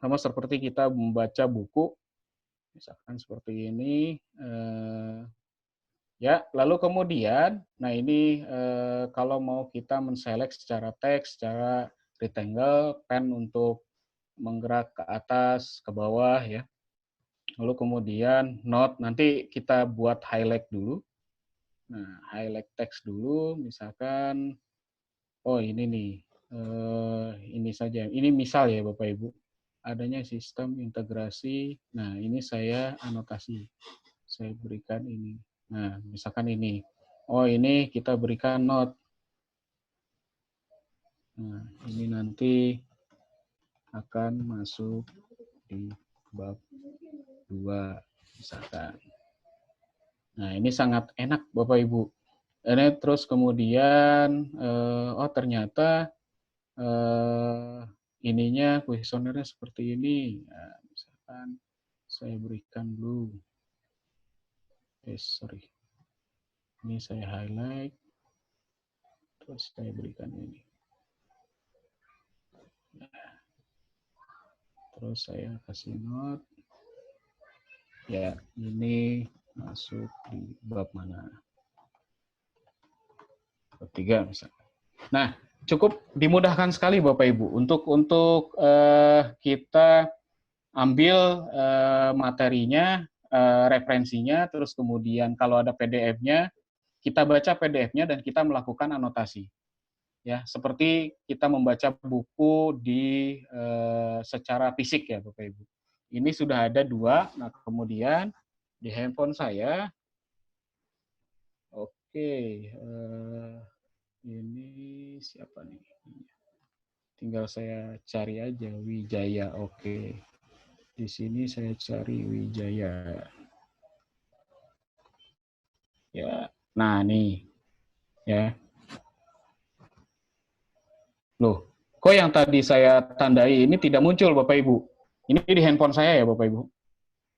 Sama seperti kita membaca buku, misalkan seperti ini. Ya, lalu kemudian, nah ini kalau mau kita menselect secara teks, secara rectangle, pen untuk menggerak ke atas, ke bawah ya. Lalu kemudian note, nanti kita buat highlight dulu. Nah, highlight teks dulu, misalkan, oh ini nih, ini saja. Ini misal ya Bapak Ibu, adanya sistem integrasi. Nah, ini saya anotasi, saya berikan ini. Nah, misalkan ini, oh ini kita berikan note. Nah, ini nanti akan masuk di bab 2, misalkan. Nah, ini sangat enak Bapak Ibu. Ini terus kemudian, oh ternyata ininya kuesionernya seperti ini. Nah, misalkan saya berikan dulu. Sorry. Ini saya highlight. Terus saya berikan ini. Nah, terus saya kasih note. Ya, ini masuk di bab mana? Bab 3 misalnya. Nah, cukup dimudahkan sekali Bapak Ibu untuk kita ambil materinya, referensinya, terus kemudian kalau ada PDF-nya, kita baca PDF-nya dan kita melakukan anotasi. Ya, seperti kita membaca buku di secara fisik ya Bapak Ibu. Ini sudah ada 2. Nah, kemudian di handphone saya, oke, ini siapa nih? Tinggal saya cari aja Wijaya. Oke, di sini saya cari Wijaya. Ya, nah nih, ya. Loh, kok yang tadi saya tandai ini tidak muncul Bapak Ibu? Ini di handphone saya ya Bapak Ibu.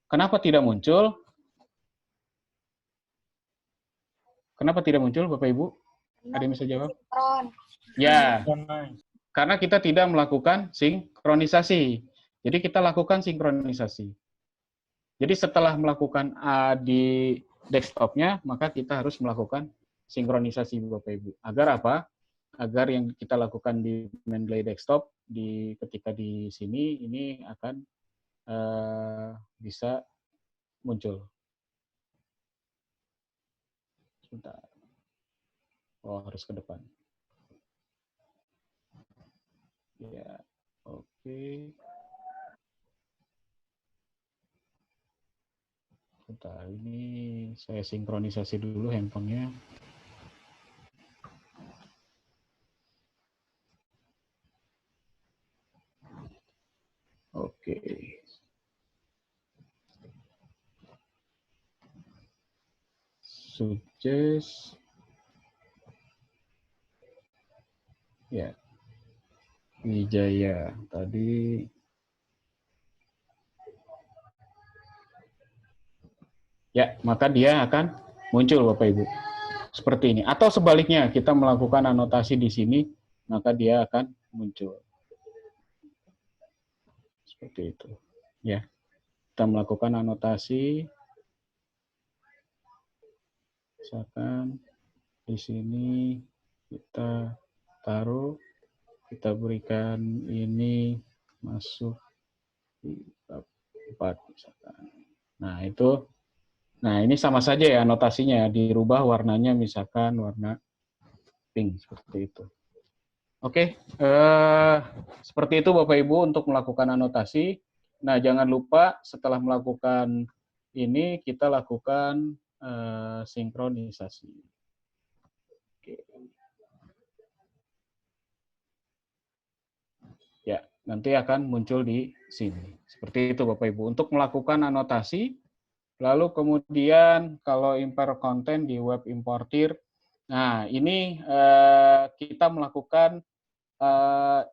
Kenapa tidak muncul? Kenapa tidak muncul, Bapak Ibu? Ada yang bisa jawab? Ya, karena kita tidak melakukan sinkronisasi. Jadi kita lakukan sinkronisasi. Jadi setelah melakukan A di desktopnya, maka kita harus melakukan sinkronisasi, Bapak Ibu. Agar apa? Agar yang kita lakukan di Mendeley desktop ketika di sini ini akan bisa muncul. Sebentar. Oh, harus ke depan. Ya, oke. Sebentar, ini saya sinkronisasi dulu handphonenya. Oke. Suggest. Ya. Wijaya tadi. Ya, maka dia akan muncul Bapak Ibu. Seperti ini. Atau sebaliknya, kita melakukan anotasi di sini, maka dia akan muncul. Seperti itu. Ya. Kita melakukan anotasi. Misalkan di sini kita taruh, kita berikan ini masuk di bab 4 misalkan. Nah, itu. Nah, ini sama saja ya anotasinya, dirubah warnanya misalkan warna pink seperti itu. Oke, seperti itu Bapak Ibu untuk melakukan anotasi. Nah, jangan lupa setelah melakukan ini kita lakukan sinkronisasi. Oke. Ya, nanti akan muncul di sini. Seperti itu Bapak Ibu untuk melakukan anotasi. Lalu kemudian kalau import konten di web importer, nah ini kita melakukan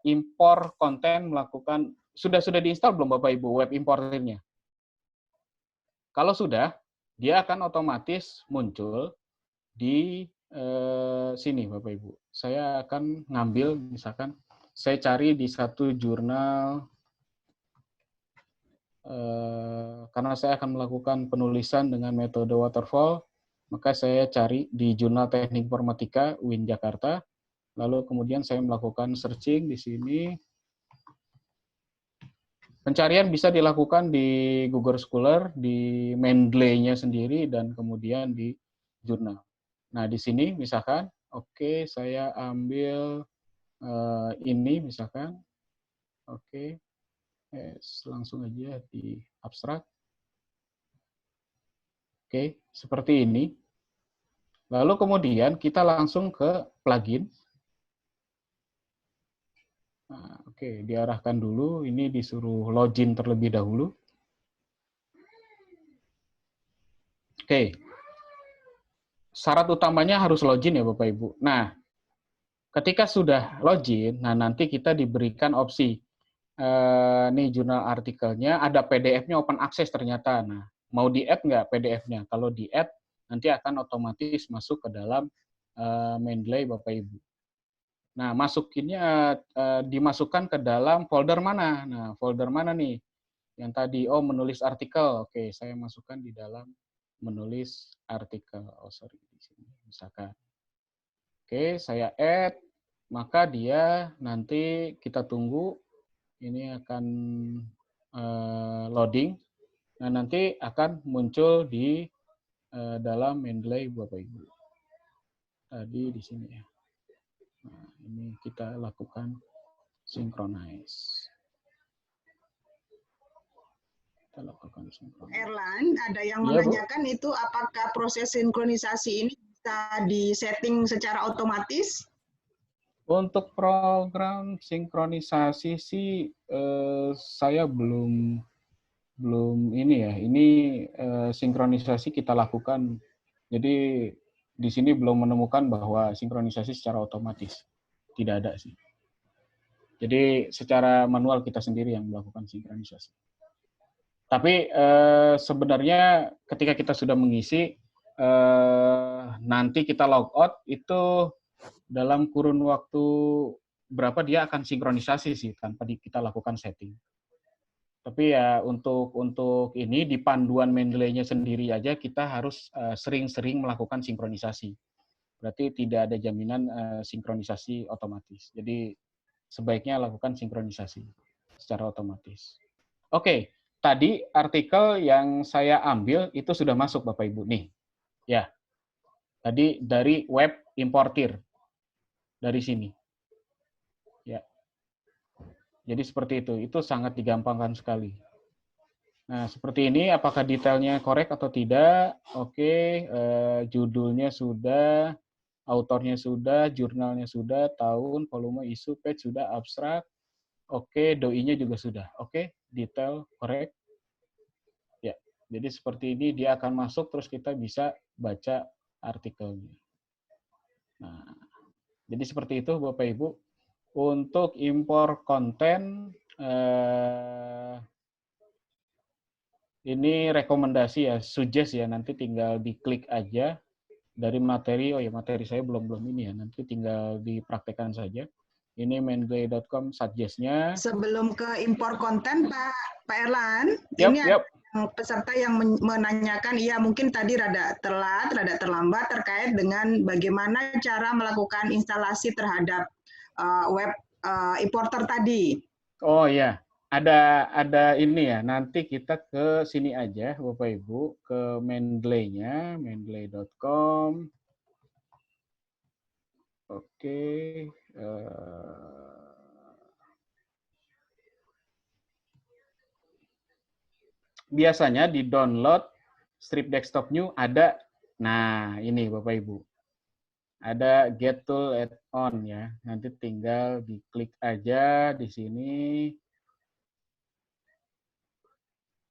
import konten, melakukan sudah diinstal belum Bapak Ibu web importernya? Kalau sudah, dia akan otomatis muncul di sini Bapak Ibu. Saya akan ngambil, misalkan saya cari di satu jurnal, karena saya akan melakukan penulisan dengan metode waterfall, maka saya cari di Jurnal Teknik Informatika UIN Jakarta, lalu kemudian saya melakukan searching di sini. Pencarian bisa dilakukan di Google Scholar, di Mendeley-nya sendiri, dan kemudian di jurnal. Nah, di sini misalkan, oke, saya ambil ini misalkan, oke, langsung aja di abstrak. Oke, seperti ini. Lalu kemudian kita langsung ke plugin. Nah, oke, diarahkan dulu. Ini disuruh login terlebih dahulu. Oke. Syarat utamanya harus login ya Bapak Ibu. Nah, ketika sudah login, nah nanti kita diberikan opsi. Nih jurnal artikelnya, ada PDF-nya open access ternyata. Nah, mau di-add nggak PDF-nya? Kalau di-add, nanti akan otomatis masuk ke dalam Mendeley Bapak Ibu. Nah, masukinnya dimasukkan ke dalam folder mana? Nah, folder mana nih? Yang tadi, menulis artikel. Oke, saya masukkan di dalam menulis artikel. Oh, sorry, di sini misalkan. Oke, saya add, maka dia nanti kita tunggu. Ini akan loading. Nah, nanti akan muncul di dalam Mendeley Bapak Ibu. Tadi di sini ya. Nah, ini kita lakukan synchronize. Kita lakukan synchronize. Erlan, ada yang Ya, menanyakan itu apakah proses sinkronisasi ini bisa disetting secara otomatis? Untuk program sinkronisasi sih saya belum ini ya. Ini sinkronisasi kita lakukan. Jadi di sini belum menemukan bahwa sinkronisasi secara otomatis. Tidak ada sih. Jadi secara manual kita sendiri yang melakukan sinkronisasi. Tapi sebenarnya ketika kita sudah mengisi, nanti kita log out itu dalam kurun waktu berapa dia akan sinkronisasi sih tanpa kita lakukan setting. Tapi ya untuk ini di panduan Mendeley-nya sendiri aja kita harus sering-sering melakukan sinkronisasi. Berarti tidak ada jaminan sinkronisasi otomatis. Jadi sebaiknya lakukan sinkronisasi secara otomatis. Oke, tadi artikel yang saya ambil itu sudah masuk Bapak Ibu nih. Ya. Tadi dari web importer dari sini. Ya. Jadi seperti itu. Itu sangat digampangkan sekali. Nah, seperti ini. Apakah detailnya korek atau tidak? Oke. Judulnya sudah. Autornya sudah. Jurnalnya sudah. Tahun, volume, isu, page sudah. Abstrak. Oke. Doi-nya juga sudah. Oke. Detail, korek. Ya. Jadi seperti ini. Dia akan masuk. Terus kita bisa baca artikelnya. Nah. Jadi seperti itu Bapak Ibu. Untuk impor konten, ini rekomendasi ya, suggest ya, nanti tinggal diklik aja dari materi. Oh ya, materi saya belum ini ya, nanti tinggal dipraktekkan saja. Ini mendeley.com suggest-nya. Sebelum ke impor konten Pak Erlan, Yap, ini yap. ada peserta yang menanyakan, iya mungkin tadi rada telat, rada terlambat terkait dengan bagaimana cara melakukan instalasi terhadap web importer tadi. Oh ya, ada ini ya. Nanti kita ke sini aja, Bapak Ibu, ke Mendeley-nya, mendeley.com. Oke. Biasanya di download strip desktop new ada. Nah, ini Bapak Ibu. Ada get tool add-on ya. Nanti tinggal diklik aja di sini.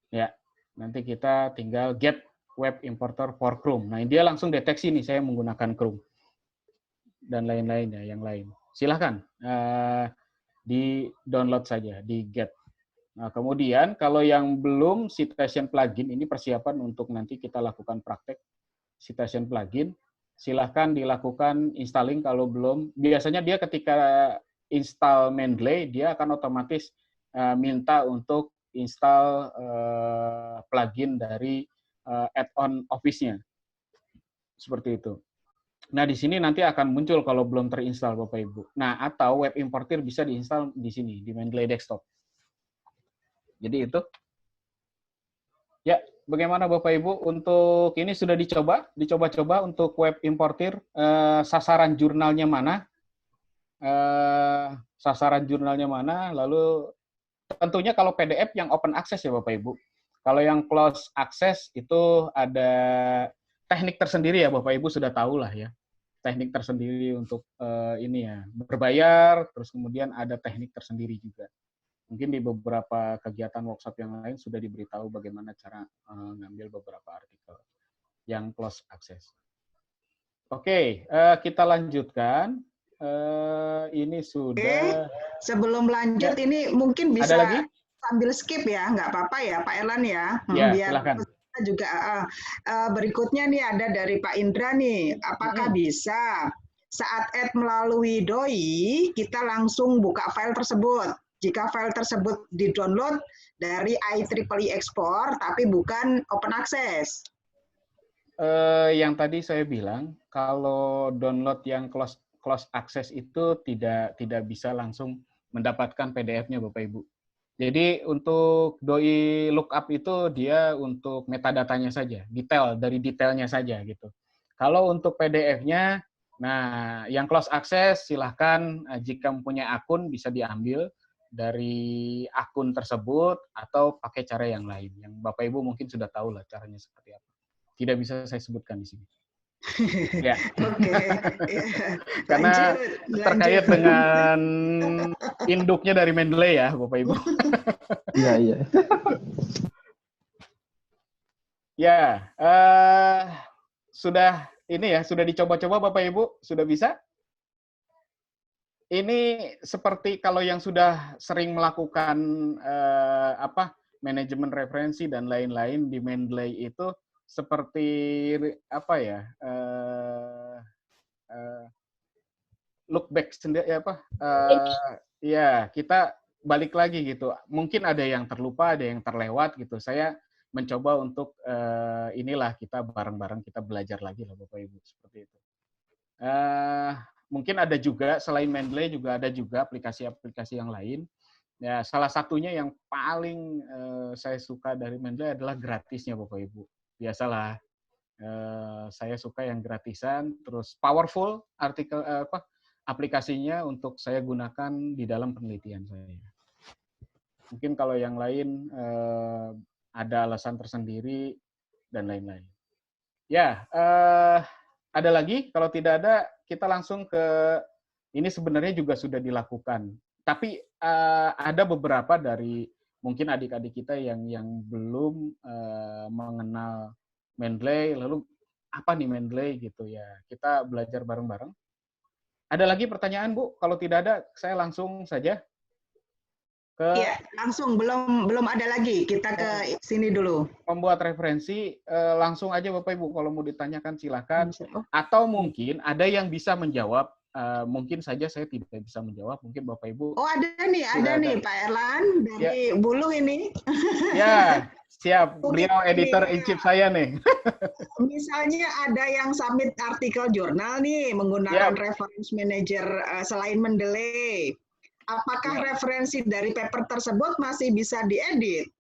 Ya, nanti kita tinggal get web importer for Chrome. Nah, dia langsung deteksi nih saya menggunakan Chrome. Dan lain-lain ya, yang lain. Silahkan di download saja, di get. Nah, kemudian kalau yang belum citation plugin, ini persiapan untuk nanti kita lakukan praktek citation plugin, silahkan dilakukan installing kalau belum. Biasanya dia ketika install Mendeley, dia akan otomatis minta untuk install plugin dari add-on Office-nya. Seperti itu. Nah, di sini nanti akan muncul kalau belum terinstall, Bapak Ibu. Nah, atau web importer bisa diinstal di sini, di Mendeley Desktop. Jadi itu. Ya, bagaimana Bapak Ibu untuk ini sudah dicoba-coba untuk web importer, sasaran jurnalnya mana? Sasaran jurnalnya mana? Lalu tentunya kalau PDF yang open access ya Bapak Ibu. Kalau yang close access itu ada teknik tersendiri ya Bapak Ibu sudah tahu lah ya. Teknik tersendiri untuk ini ya, berbayar, terus kemudian ada teknik tersendiri juga. Mungkin di beberapa kegiatan workshop yang lain sudah diberitahu bagaimana cara ngambil beberapa artikel yang close access. Oke, kita lanjutkan. Ini sudah. Sebelum lanjut, ini mungkin bisa ada lagi? Sambil skip ya, nggak apa-apa ya, Pak Erlan ya. Ya, biar silakan. Juga berikutnya nih ada dari Pak Indra nih. Apakah bisa saat add melalui DOI kita langsung buka file tersebut? Jika file tersebut di-download dari IEEE Export, tapi bukan open access. Yang tadi saya bilang, kalau download yang close access itu tidak bisa langsung mendapatkan PDF-nya, Bapak Ibu. Jadi untuk DOI lookup itu dia untuk metadatanya saja, dari detailnya saja gitu. Kalau untuk PDF-nya, nah yang close access silahkan jika mempunyai akun bisa diambil dari akun tersebut atau pakai cara yang lain. Yang Bapak Ibu mungkin sudah tahu lah caranya seperti apa. Tidak bisa saya sebutkan di sini. Ya. Oke. Karena terkait dengan induknya dari Mendeley ya, Bapak Ibu. Iya, iya. Ya, sudah ini ya, sudah dicoba-coba Bapak Ibu, sudah bisa? Ini seperti kalau yang sudah sering melakukan manajemen referensi dan lain-lain di Mendeley itu seperti apa ya? Look back sendiri ya kita balik lagi gitu. Mungkin ada yang terlupa, ada yang terlewat gitu. Saya mencoba untuk inilah kita bareng-bareng kita belajar lagi lah Bapak Ibu seperti itu. Mungkin ada juga selain Mendeley juga ada juga aplikasi-aplikasi yang lain. Ya, salah satunya yang paling saya suka dari Mendeley adalah gratisnya Bapak Ibu. Biasalah saya suka yang gratisan, terus powerful aplikasinya untuk saya gunakan di dalam penelitian saya. Mungkin kalau yang lain ada alasan tersendiri dan lain-lain. Ya, ada lagi? Kalau tidak ada, kita langsung ke ini sebenarnya juga sudah dilakukan. Tapi ada beberapa dari mungkin adik-adik kita yang belum mengenal Mendeley, lalu apa nih Mendeley gitu ya. Kita belajar bareng-bareng. Ada lagi pertanyaan, Bu? Kalau tidak ada, saya langsung saja ke. Iya, langsung belum ada lagi. Kita ke sini dulu. Membuat referensi langsung aja Bapak Ibu. Kalau mau ditanyakan silakan. Atau mungkin ada yang bisa menjawab. Mungkin saja saya tidak bisa menjawab. Mungkin Bapak Ibu. Oh ada nih Pak Erlan dari Bulu ini. Ya, siap. Beliau editor in chief saya nih. Misalnya ada yang submit artikel jurnal nih menggunakan reference manager selain Mendeley. Apakah referensi dari paper tersebut masih bisa diedit?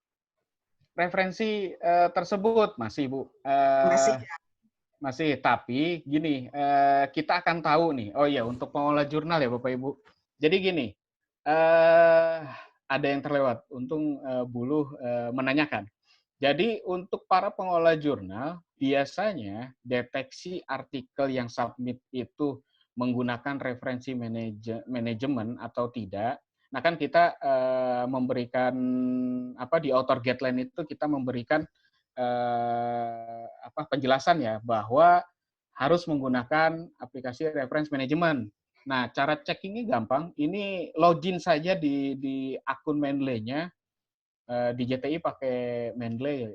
Referensi tersebut masih, Bu. Masih ya? Masih, tapi gini, kita akan tahu nih. Oh iya, untuk pengelola jurnal ya Bapak Ibu. Jadi gini, ada yang terlewat. Untung Buluh menanyakan. Jadi untuk para pengelola jurnal, biasanya deteksi artikel yang submit itu menggunakan referensi manajemen atau tidak. Nah kan kita memberikan di author guideline itu kita memberikan penjelasan ya bahwa harus menggunakan aplikasi reference management. Nah cara checkingnya gampang. Ini login saja di akun Mendeley-nya. Di JTI pakai Mendeley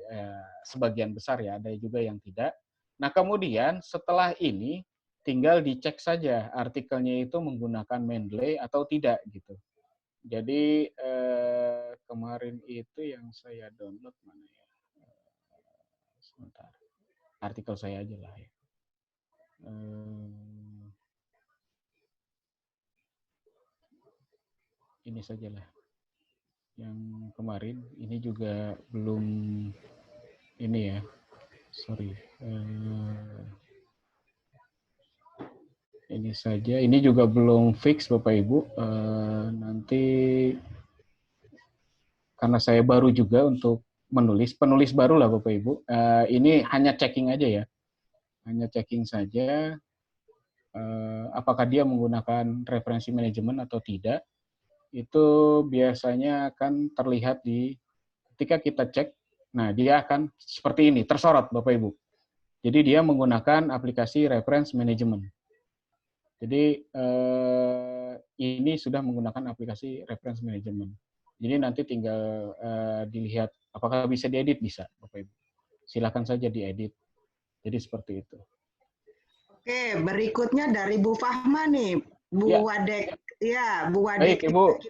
sebagian besar ya, ada juga yang tidak. Nah, kemudian setelah ini tinggal dicek saja artikelnya itu menggunakan Mendeley atau tidak gitu. Jadi kemarin itu yang saya download mana ya? Sebentar. Artikel saya aja lah ya. Ini sajalah yang kemarin, ini juga belum ini ya, sorry, ini saja, ini juga belum fix Bapak Ibu. Nanti karena saya baru juga untuk penulis baru lah Bapak Ibu, ini hanya checking aja ya, hanya checking saja apakah dia menggunakan referensi manajemen atau tidak. Itu biasanya akan terlihat ketika kita cek, nah dia akan seperti ini, tersorot Bapak Ibu. Jadi dia menggunakan aplikasi reference management. Jadi ini sudah menggunakan aplikasi reference management. Jadi nanti tinggal dilihat apakah bisa diedit, bisa Bapak Ibu. Silakan saja diedit. Jadi seperti itu. Oke, berikutnya dari Bu Fahma nih. Bu Wadek, ya Bu Wadek. Baik, Ibu.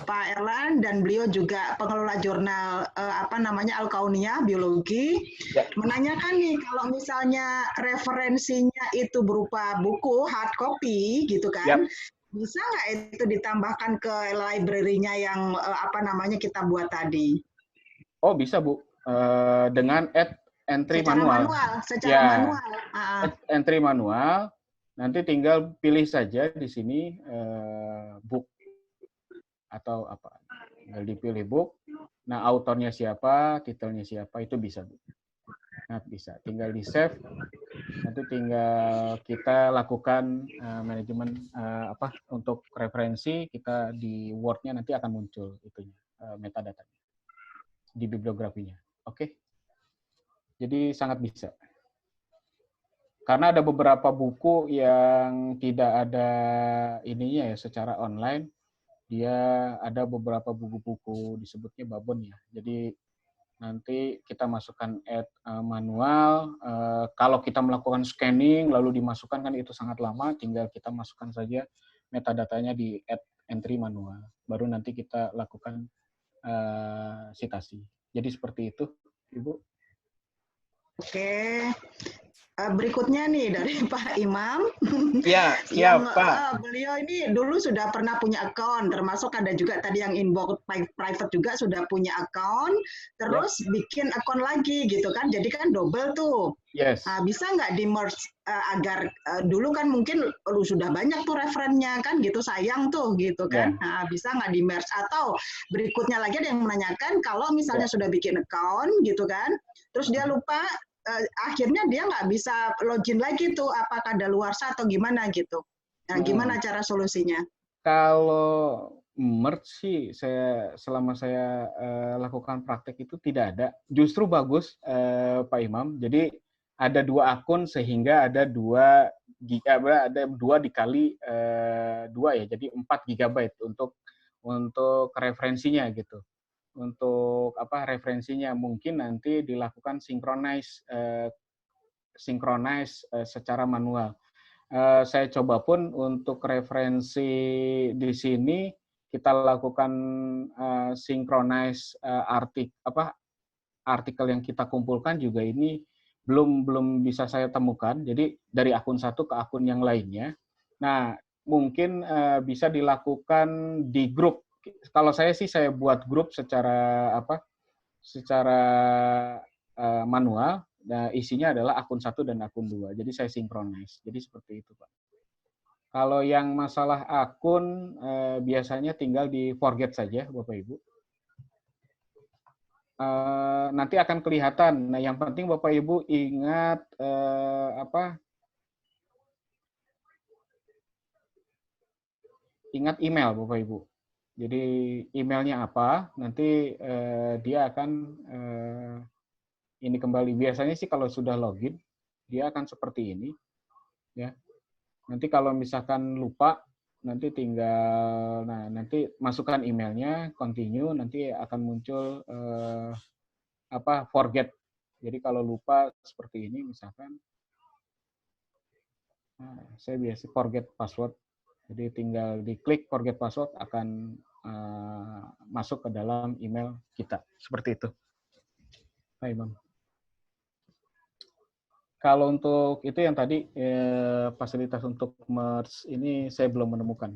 Pak Erlan dan beliau juga pengelola jurnal Alkaunia Biologi, menanyakan nih kalau misalnya referensinya itu berupa buku hard copy gitu kan, bisa nggak itu ditambahkan ke library-nya yang kita buat tadi? Oh bisa Bu, dengan add entry manual. Secara manual. Add entry manual. Nanti tinggal pilih saja di sini book atau apa. Tinggal dipilih book. Nah, autornya siapa, titelnya siapa, itu bisa, Bu. Nah, bisa. Tinggal di-save. Nanti tinggal kita lakukan manajemen untuk referensi, kita di Word-nya nanti akan muncul itunya, metadata-nya di bibliografinya. Oke. Jadi sangat bisa. Karena ada beberapa buku yang tidak ada ininya ya secara online, dia ada beberapa buku-buku disebutnya babon ya. Jadi nanti kita masukkan add manual. Kalau kita melakukan scanning lalu dimasukkan kan itu sangat lama. Tinggal kita masukkan saja metadatanya di add entry manual. Baru nanti kita lakukan citasi. Jadi seperti itu, Ibu. Oke. Berikutnya nih dari Pak Imam. Ya, Pak. Beliau ini dulu sudah pernah punya account, termasuk ada juga tadi yang inbox private juga sudah punya account, terus bikin account lagi gitu kan, jadi kan double tuh. Yes. Bisa nggak di merge agar dulu kan mungkin sudah banyak tuh referennya kan gitu, sayang tuh gitu kan. Bisa nggak di merge, atau berikutnya lagi ada yang menanyakan kalau misalnya sudah bikin account gitu kan, terus dia lupa. Akhirnya dia nggak bisa login lagi tuh, apakah daluarsa atau gimana gitu. Nah, gimana cara solusinya? Kalau merge sih, selama saya lakukan praktek itu tidak ada. Justru bagus, Pak Imam. Jadi ada 2 akun sehingga ada 2 dikali 2 ya, jadi 4 GB untuk referensinya gitu. Untuk referensinya mungkin nanti dilakukan synchronize secara manual. Saya coba pun untuk referensi di sini kita lakukan synchronize artikel yang kita kumpulkan juga ini belum bisa saya temukan. Jadi dari akun satu ke akun yang lainnya. Nah, mungkin bisa dilakukan di grup. Kalau saya sih saya buat grup secara manual. Nah, isinya adalah akun 1 dan akun 2. Jadi saya synchronize. Jadi seperti itu, Pak. Kalau yang masalah akun biasanya tinggal di forget saja, Bapak Ibu. Nanti akan kelihatan. Nah, yang penting Bapak Ibu ingat ingat email Bapak Ibu. Jadi emailnya apa, nanti dia akan ini kembali. Biasanya sih kalau sudah login, dia akan seperti ini. Ya. Nanti kalau misalkan lupa, nanti tinggal, nah nanti masukkan emailnya, continue, nanti akan muncul forget. Jadi kalau lupa seperti ini misalkan, nah, saya biasa forget password. Jadi tinggal diklik forget password akan masuk ke dalam email kita. Seperti itu. Hai, Bang. Kalau untuk itu yang tadi fasilitas untuk merge ini saya belum menemukan.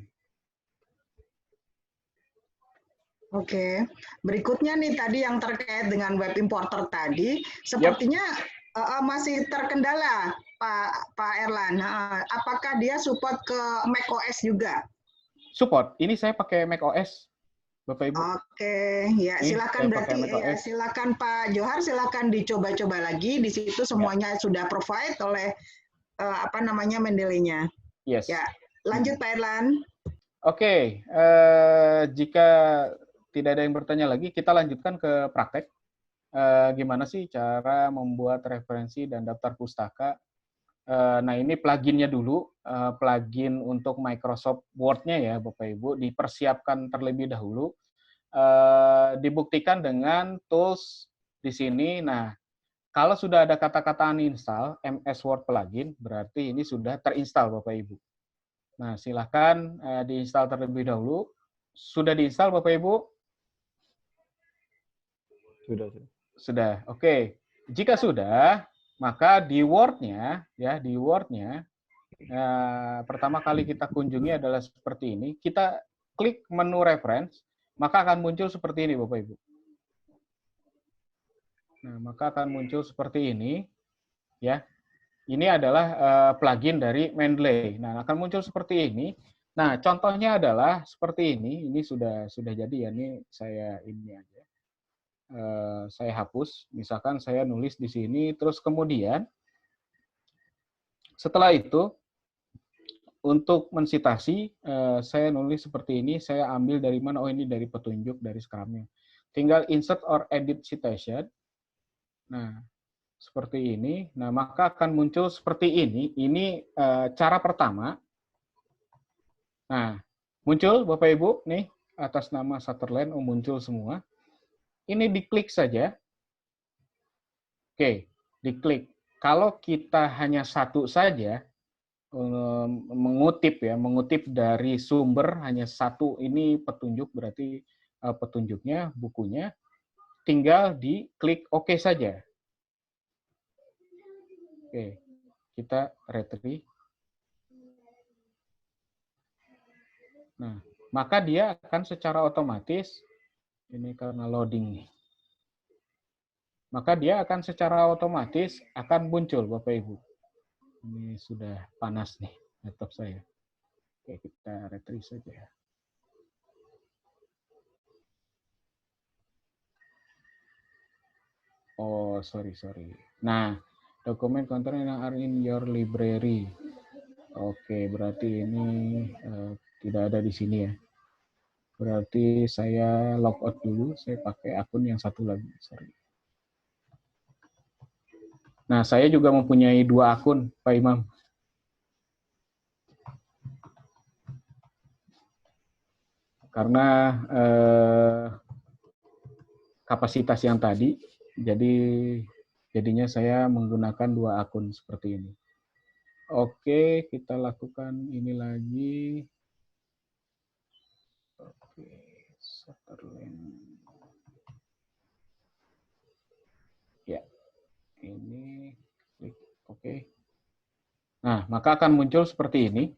Oke, berikutnya nih tadi yang terkait dengan web importer tadi, sepertinya masih terkendala, Pak Erlan. Apakah dia support ke macOS juga? Support. Ini saya pakai macOS, Bapak Ibu. Oke, ya silakan berarti ya, silakan Pak Johar, silakan dicoba-coba lagi. Di situ semuanya sudah provide oleh Mendeley-nya. Yes. Ya, lanjut Pak Erlan. Oke, jika tidak ada yang bertanya lagi, kita lanjutkan ke praktek. Gimana sih cara membuat referensi dan daftar pustaka? Nah, ini pluginnya dulu. Plugin untuk Microsoft Word-nya ya, Bapak Ibu, dipersiapkan terlebih dahulu. Dibuktikan dengan tools di sini. Nah, kalau sudah ada kata-kata uninstall, MS Word plugin, berarti ini sudah terinstall, Bapak Ibu. Nah, silahkan diinstal terlebih dahulu. Sudah diinstal, Bapak Ibu? Sudah. Oke. Jika sudah, maka di Word-nya, ya, di Word-nya, pertama kali kita kunjungi adalah seperti ini. Kita klik menu reference, maka akan muncul seperti ini, Bapak Ibu. Nah, maka akan muncul seperti ini, ya. Ini adalah plugin dari Mendeley. Nah, akan muncul seperti ini. Nah, contohnya adalah seperti ini. Ini sudah jadi ya. Ini saya ini aja. Saya hapus. Misalkan saya nulis di sini, terus kemudian setelah itu untuk mensitasi saya nulis seperti ini. Saya ambil dari mana? Oh, ini dari petunjuk dari Scrum-nya. Tinggal insert or edit citation. Nah, seperti ini. Nah, maka akan muncul seperti ini. Ini cara pertama. Nah, muncul Bapak Ibu nih atas nama Sutherland, muncul semua. Ini diklik saja. Oke, diklik. Kalau kita hanya satu saja mengutip dari sumber hanya satu, ini petunjuk, berarti petunjuknya, bukunya, tinggal diklik OK saja. Oke, kita retrieve. Nah, maka dia akan secara otomatis, ini karena loading nih, maka dia akan secara otomatis akan muncul, Bapak Ibu. Ini sudah panas nih laptop saya. Oke, kita retrieve saja. Oh, sorry. Nah, dokumen content yang are in your library. Oke, berarti ini tidak ada di sini ya. Berarti saya logout dulu, saya pakai akun yang satu lagi. Sorry. Nah, saya juga mempunyai 2 akun, Pak Imam. Karena kapasitas yang tadi, jadinya saya menggunakan 2 akun seperti ini. Oke, kita lakukan ini lagi. Oke, Sutherland. Ya, ini klik oke. Nah, maka akan muncul seperti ini.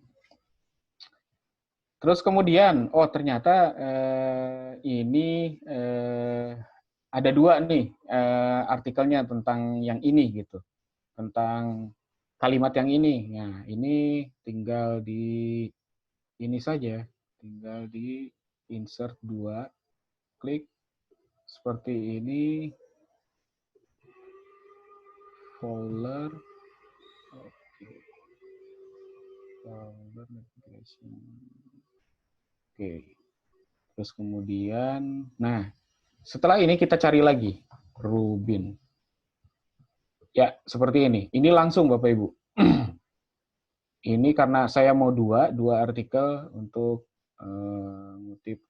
Terus kemudian, oh ternyata ini ada 2 nih artikelnya tentang yang ini gitu, tentang kalimat yang ini. Nah, ini tinggal di ini saja, tinggal di insert 2, klik seperti ini, folder, oke, folder navigation, oke, terus kemudian, nah setelah ini kita cari lagi Rubin. Ya, seperti ini. Ini langsung Bapak Ibu. ini karena saya mau dua artikel untuk ngutip.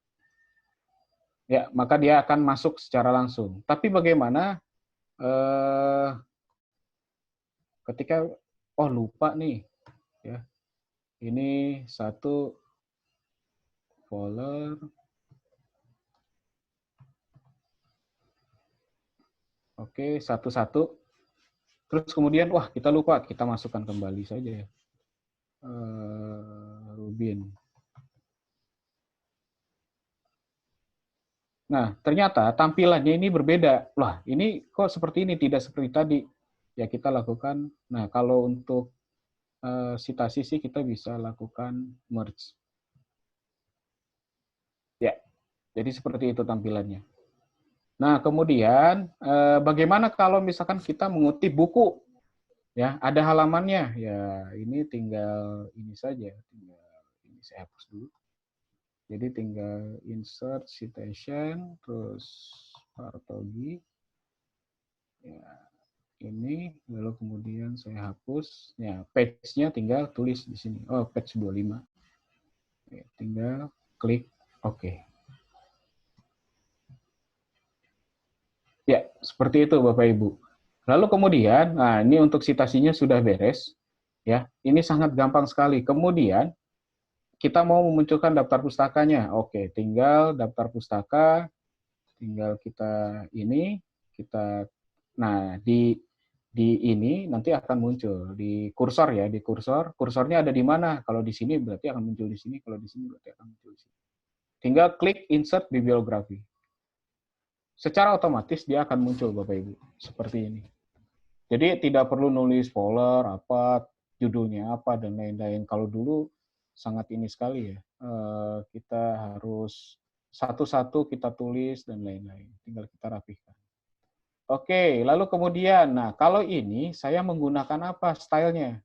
Ya, maka dia akan masuk secara langsung. Tapi bagaimana ketika lupa nih, ya, ini satu folder, oke, satu-satu, terus kemudian kita lupa, kita masukkan kembali saja ya, Rubin. Nah, ternyata tampilannya ini berbeda. Lah, ini kok seperti ini, tidak seperti tadi. Ya, kita lakukan. Nah, kalau untuk citasi sih kita bisa lakukan merge. Ya, jadi seperti itu tampilannya. Nah, kemudian bagaimana kalau misalkan kita mengutip buku? Ya, ada halamannya. Ya, ini tinggal ini saja. Tinggal ini saya hapus dulu. Jadi tinggal insert citation, terus partogi. Ya, ini, lalu kemudian saya hapus. Ya, page-nya tinggal tulis di sini. Oh, page 25. Oke, tinggal klik OK. Ya, seperti itu Bapak Ibu. Lalu kemudian, nah ini untuk citasinya sudah beres. Ya, ini sangat gampang sekali. Kemudian, kita mau memunculkan daftar pustakanya. Oke, tinggal daftar pustaka, tinggal kita nah di ini nanti akan muncul di kursor ya, di kursor. Kursornya ada di mana? Kalau di sini berarti akan muncul di sini, kalau di sini berarti akan muncul di sini. Tinggal klik insert bibliografi. Secara otomatis dia akan muncul Bapak Ibu, seperti ini. Jadi tidak perlu nulis folder apa, judulnya apa dan lain-lain. Kalau dulu sangat ini sekali ya, kita harus satu-satu kita tulis dan lain-lain, tinggal kita rapihkan. Oke, lalu kemudian, nah kalau ini saya menggunakan apa stylenya?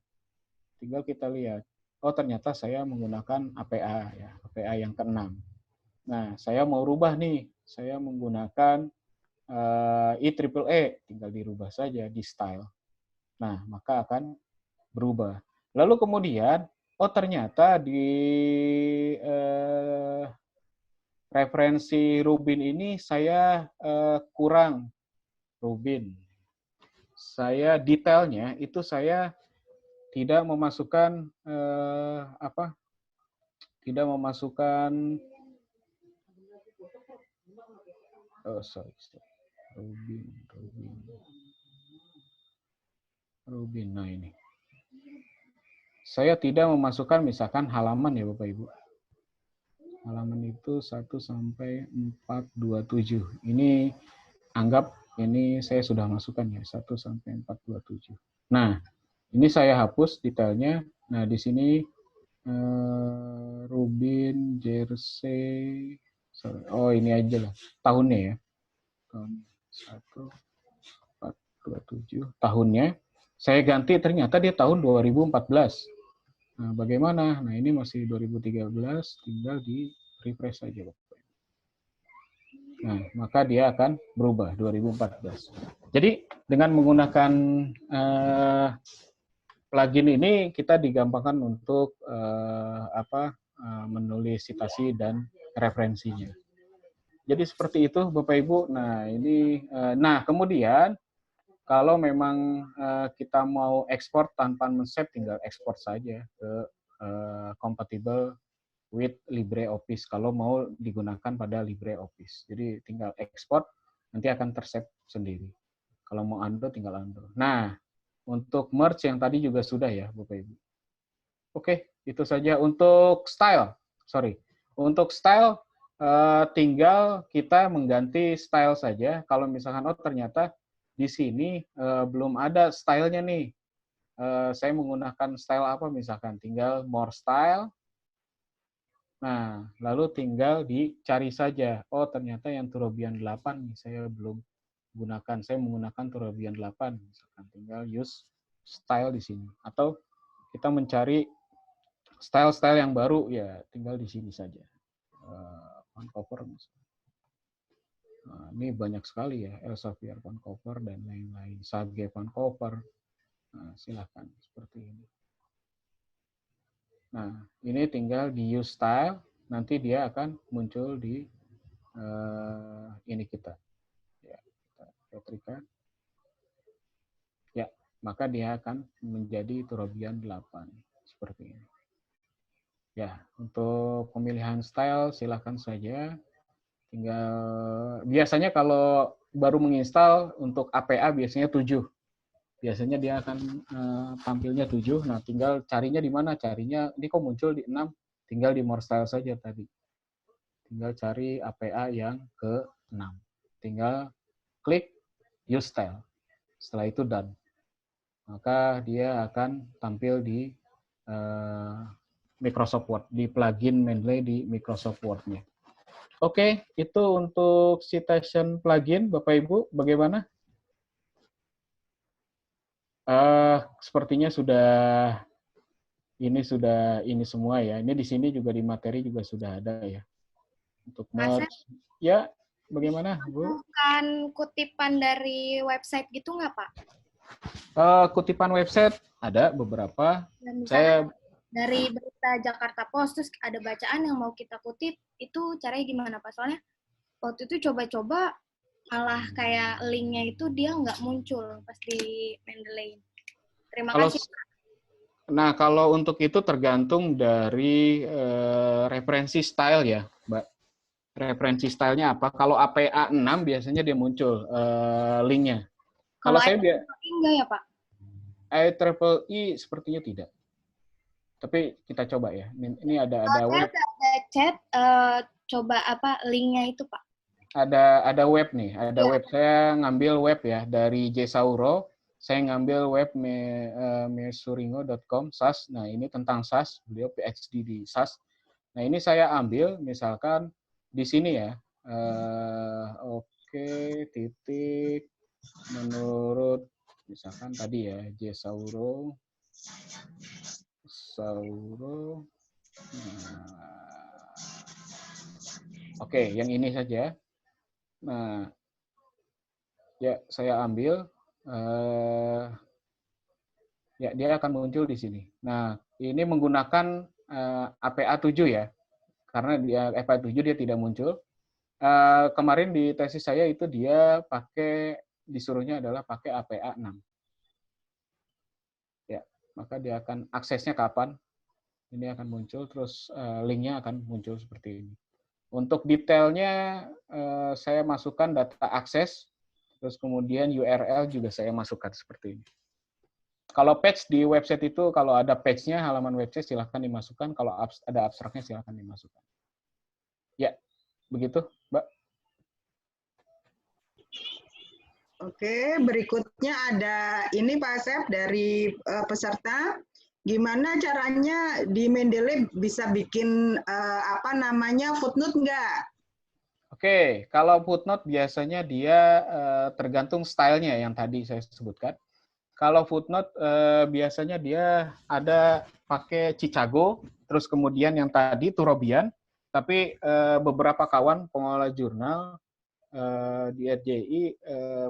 Tinggal kita lihat. Oh ternyata saya menggunakan APA ya, APA yang ke-6. Nah saya mau rubah nih, saya menggunakan IEEE, tinggal dirubah saja di style. Nah maka akan berubah. Lalu kemudian, ternyata di referensi Rubin ini saya kurang Rubin. Saya detailnya itu saya tidak memasukkan tidak memasukkan Rubin. Nah ini. Saya tidak memasukkan misalkan halaman ya Bapak Ibu. Halaman itu 1 sampai 427. Ini anggap ini saya sudah masukkan ya 1 sampai 427. Nah, ini saya hapus detailnya. Nah, di sini Rubin Jersey. Sorry. Oh, ini aja lah. Tahunnya ya. Tahun 1427 tahunnya. Saya ganti ternyata dia tahun 2014. Nah, bagaimana? Nah, ini masih 2013, tinggal di refresh saja, Bapak. Nah, maka dia akan berubah 2014. Jadi, dengan menggunakan plugin ini kita digampangkan untuk menulis citasi dan referensinya. Jadi seperti itu, Bapak Ibu. Nah, ini kemudian kalau memang kita mau ekspor tanpa men-save, tinggal ekspor saja ke compatible with LibreOffice kalau mau digunakan pada LibreOffice. Jadi tinggal ekspor, nanti akan tersave sendiri. Kalau mau undo, tinggal undo. Nah, untuk merge yang tadi juga sudah ya, Bapak Ibu. Oke, itu saja untuk style. Untuk style, tinggal kita mengganti style saja. Kalau misalkan, ternyata di sini belum ada stylenya nih. Saya menggunakan style apa misalkan, tinggal more style. Nah, lalu tinggal dicari saja. Oh, ternyata yang Turobian 8 nih, saya belum gunakan. Saya menggunakan Turobian 8. Misalkan tinggal use style di sini. Atau kita mencari style-style yang baru, ya tinggal di sini saja. Vancouver misalnya. Nah, ini banyak sekali ya, Elsevier Vancouver dan lain-lain. Sage Vancouver. Nah, silakan seperti ini. Nah, ini tinggal di use style, nanti dia akan muncul di ini kita. Ya, kita ketikkan. Ya, maka dia akan menjadi Turobian 8 seperti ini. Ya, untuk pemilihan style silakan saja. Tinggal biasanya kalau baru menginstal untuk APA biasanya 7. Biasanya dia akan tampilnya 7. Nah, tinggal carinya di mana? Carinya ini kok muncul di 6, tinggal di more style saja tadi. Tinggal cari APA yang ke-6. Tinggal klik use style. Setelah itu done. Maka dia akan tampil di Microsoft Word, di plugin Mendeley di Microsoft Word-nya. Oke, itu untuk citation plugin, Bapak Ibu, bagaimana? Sepertinya ini semua ya. Ini di sini juga di materi juga sudah ada ya. Untuk merge. Ya, bagaimana, Bu? Bukan kutipan dari website gitu nggak, Pak? Kutipan website ada beberapa. Saya dari berita Jakarta Post, terus ada bacaan yang mau kita kutip, itu caranya gimana, Pak? Soalnya waktu itu coba-coba malah kayak linknya itu dia nggak muncul pas di Mendeley. Terima kasih, Pak. Nah, kalau untuk itu tergantung dari referensi style ya, Mbak. Referensi stylenya apa? Kalau APA 6 biasanya dia muncul linknya. Kalau saya enggak ya, Pak? IEEE sepertinya tidak. Tapi kita coba ya. Ini ada web. Ada chat, coba apa linknya itu, Pak? Ada web nih. Ada web. Saya ngambil web ya dari Jesauro. Saya ngambil web mesuringo.com SAS. Nah, ini tentang SAS. Beliau PhD di SAS. Nah, ini saya ambil misalkan di sini ya. Oke, titik menurut misalkan tadi ya Jesauro. Oke, yang ini saja. Nah, ya saya ambil. Ya, dia akan muncul di sini. Nah, ini menggunakan APA 7 ya. Karena di APA 7 dia tidak muncul. Kemarin di tesis saya itu dia disuruhnya adalah pakai APA 6. Ya, maka dia akan aksesnya kapan? Ini akan muncul, terus linknya akan muncul seperti ini. Untuk detailnya saya masukkan data akses, terus kemudian URL juga saya masukkan seperti ini. Kalau page di website itu, kalau ada page-nya, halaman website silahkan dimasukkan. Kalau ada abstraknya silahkan dimasukkan. Ya, begitu, Mbak. Oke, berikutnya ada ini Pak Asep dari peserta. Gimana caranya di Mendeley bisa bikin footnote nggak? Oke, kalau footnote biasanya dia tergantung stylenya yang tadi saya sebutkan. Kalau footnote biasanya dia ada pakai Chicago, terus kemudian yang tadi Turobian, tapi beberapa kawan pengelola jurnal di RJI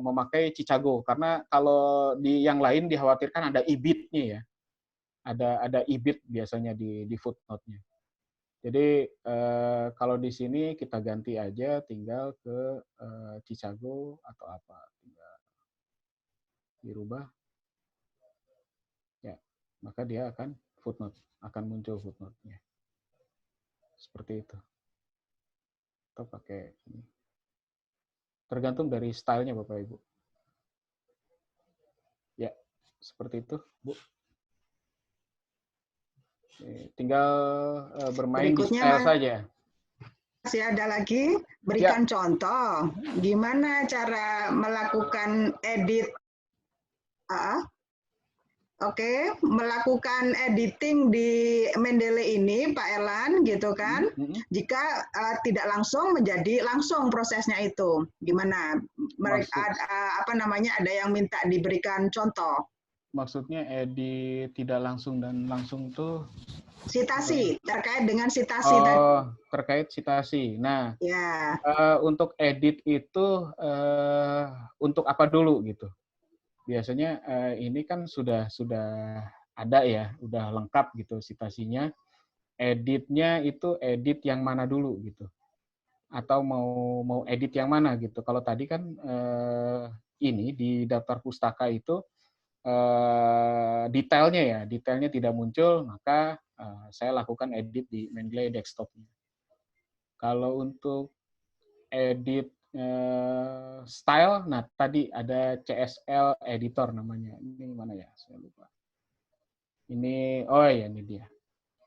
memakai Chicago karena kalau di yang lain dikhawatirkan ada IBIT-nya ya. Ada IBIT biasanya di footnote-nya. Jadi kalau di sini kita ganti aja tinggal ke Chicago atau apa, tinggal dirubah. Ya, maka dia akan muncul footnote-nya. Seperti itu. Atau pakai ini. Tergantung dari stylenya Bapak Ibu. Ya, seperti itu, Bu. Tinggal bermain di style saja. Masih ada lagi, berikan contoh gimana cara melakukan edit. Melakukan editing di Mendeley ini, Pak Erlan, gitu kan? Jika tidak langsung menjadi langsung prosesnya itu, gimana? Mereka ada yang minta diberikan contoh. Maksudnya edit tidak langsung dan langsung tuh? Citasi, terkait dengan citasi. Terkait citasi. Nah, ya. Untuk edit itu untuk apa dulu gitu? Biasanya ini kan sudah ada ya, udah lengkap gitu citasinya. editnya itu edit yang mana dulu gitu, atau mau edit yang mana gitu. Kalau tadi kan ini di daftar pustaka itu detailnya tidak muncul, maka saya lakukan edit di Mendeley desktop-nya. Kalau untuk edit style, nah tadi ada CSL editor namanya. Ini mana ya? Saya lupa. Ini, oh ya ini dia.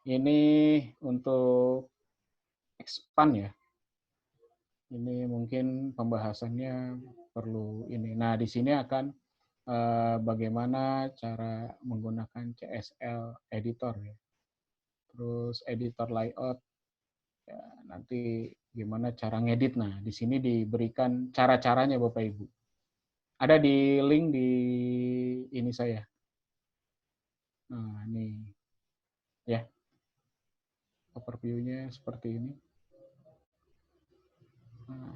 Ini untuk expand ya. Ini mungkin pembahasannya perlu ini. Nah, di sini akan bagaimana cara menggunakan CSL editor ya. Terus editor layout. Ya, nanti gimana cara ngedit. Nah, di sini diberikan cara-caranya Bapak Ibu. Ada di link di ini saya. Nah, ini ya. Overview-nya seperti ini. Nah,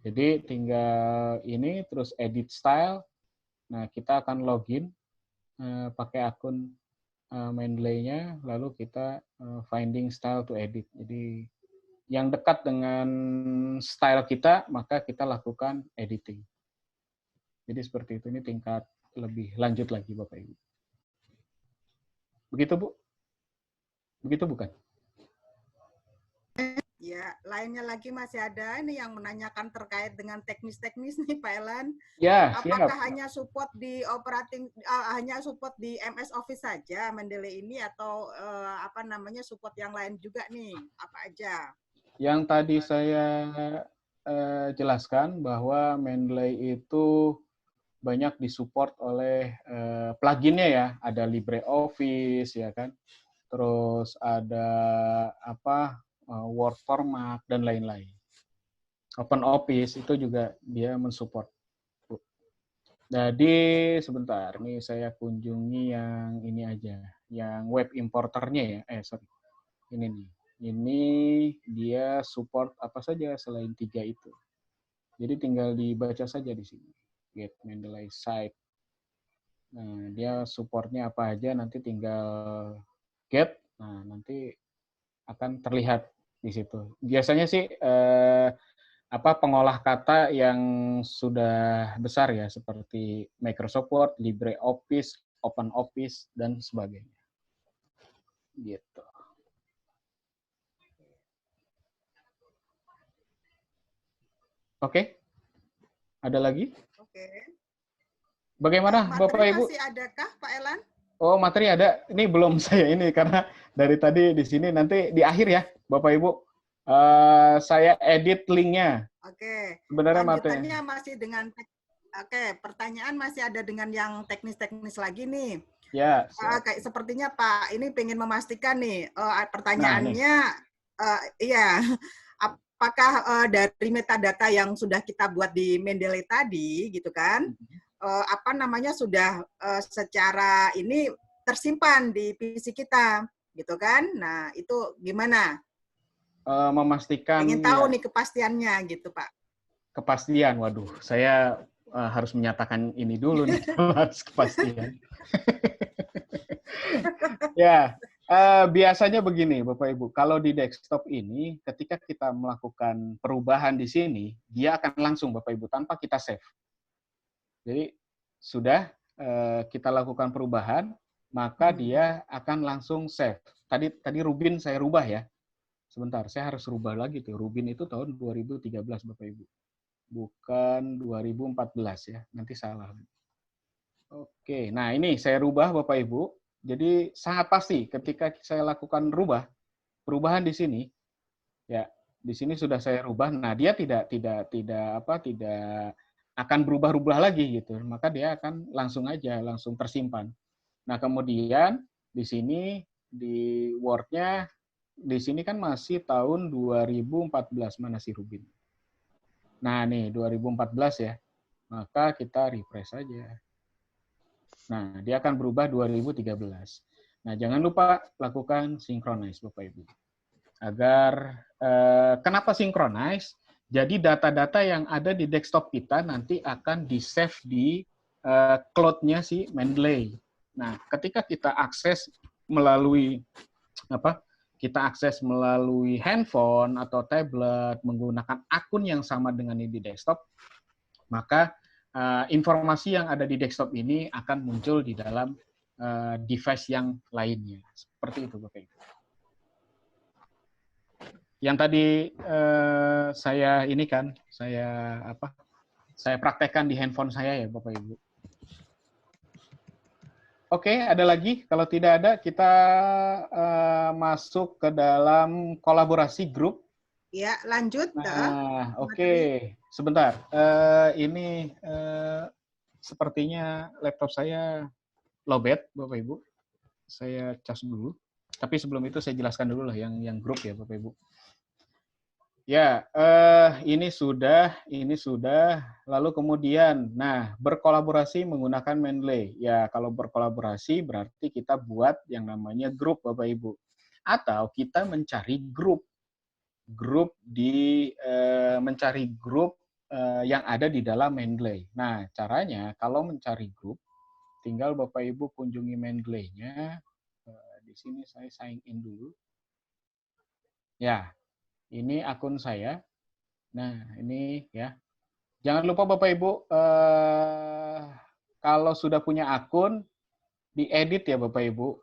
jadi tinggal ini terus edit style. Nah, kita akan login pakai akun Mendeley-nya, lalu kita finding style to edit. Jadi yang dekat dengan style kita, maka kita lakukan editing. Jadi seperti itu, ini tingkat lebih lanjut lagi Bapak Ibu. Begitu Bu? Begitu bukan? Ya, lainnya lagi masih ada ini yang menanyakan terkait dengan teknis-teknis nih Pak Elan. Ya, apakah siap. hanya support di hanya support di MS Office saja Mendeley ini, atau apa namanya support yang lain juga nih? Apa aja? Yang tadi saya jelaskan bahwa Mendeley itu banyak disupport oleh plugin-nya ya, ada LibreOffice ya kan. Terus ada apa? Word format dan lain-lain. OpenOffice itu juga dia mensupport. Jadi sebentar, nih saya kunjungi yang ini aja, yang web importernya ya. Ini nih. Ini dia support apa saja selain 3 itu. Jadi tinggal dibaca saja di sini. Get Mendeley site. Nah, dia supportnya apa aja, nanti tinggal get. Nah, nanti akan terlihat di situ. Biasanya sih pengolah kata yang sudah besar ya, seperti Microsoft Word, LibreOffice, OpenOffice dan sebagainya. Gitu. Oke. Ada lagi? Oke. Bagaimana Bapak Ibu? Masih adakah Pak Elan? Oh, materi ada. Ini belum saya ini karena dari tadi di sini, nanti di akhir ya, Bapak Ibu. Saya edit linknya. Oke. Sebenarnya lanjutannya masih dengan pertanyaan masih ada dengan yang teknis-teknis lagi nih. Ya. Kayak sepertinya Pak ini pengen memastikan nih pertanyaannya, iya, apakah dari metadata yang sudah kita buat di Mendeley tadi, gitu kan? Apa namanya sudah secara ini tersimpan di PC kita, gitu kan? Nah, itu gimana? Memastikan. Ingin tahu nih kepastiannya, gitu Pak. Kepastian, waduh, saya harus menyatakan ini dulu nih, harus kepastian. Ya, biasanya begini, Bapak Ibu, kalau di desktop ini, ketika kita melakukan perubahan di sini, dia akan langsung, Bapak Ibu, tanpa kita save. Jadi sudah kita lakukan perubahan, maka dia akan langsung save. Tadi Rubin saya rubah ya. Sebentar, saya harus rubah lagi tuh. Rubin itu tahun 2013 Bapak Ibu. Bukan 2014 ya. Nanti salah. Oke, nah ini saya rubah Bapak Ibu. Jadi sangat pasti ketika saya lakukan perubahan di sini, ya di sini sudah saya rubah. Nah dia tidak akan berubah-ubah lagi gitu. Maka dia akan langsung tersimpan. Nah kemudian di sini di Word-nya di sini kan masih tahun 2014 mana sih Rubin? Nah nih 2014 ya. Maka kita refresh saja. Nah, dia akan berubah 2013. Nah, jangan lupa lakukan synchronize, Bapak Ibu. Agar, kenapa synchronize? Jadi data-data yang ada di desktop kita nanti akan di-save di cloud-nya si Mendeley. Nah, ketika kita akses melalui kita akses melalui handphone atau tablet, menggunakan akun yang sama dengan yang di desktop, maka informasi yang ada di desktop ini akan muncul di dalam device yang lainnya. Seperti itu, Bapak Ibu. Yang tadi saya ini kan, saya praktekkan di handphone saya ya, Bapak Ibu. Oke, ada lagi? Kalau tidak ada, kita masuk ke dalam kolaborasi grup. Ya, lanjut. Nah, oke. Sebentar. Ini sepertinya laptop saya lowbat, Bapak Ibu. Saya cas dulu. Tapi sebelum itu saya jelaskan dulu lah yang grup ya, Bapak Ibu. Ya, ini sudah. Lalu kemudian, nah, berkolaborasi menggunakan Mendeley. Ya, kalau berkolaborasi berarti kita buat yang namanya grup, Bapak Ibu. Atau kita mencari grup mencari grup yang ada di dalam Mendeley. Nah, caranya kalau mencari grup, tinggal Bapak Ibu kunjungi Mendeley-nya. Di sini saya sign in dulu. Ya. Ini akun saya. Nah, ini ya. Jangan lupa Bapak Ibu, kalau sudah punya akun, diedit ya Bapak Ibu.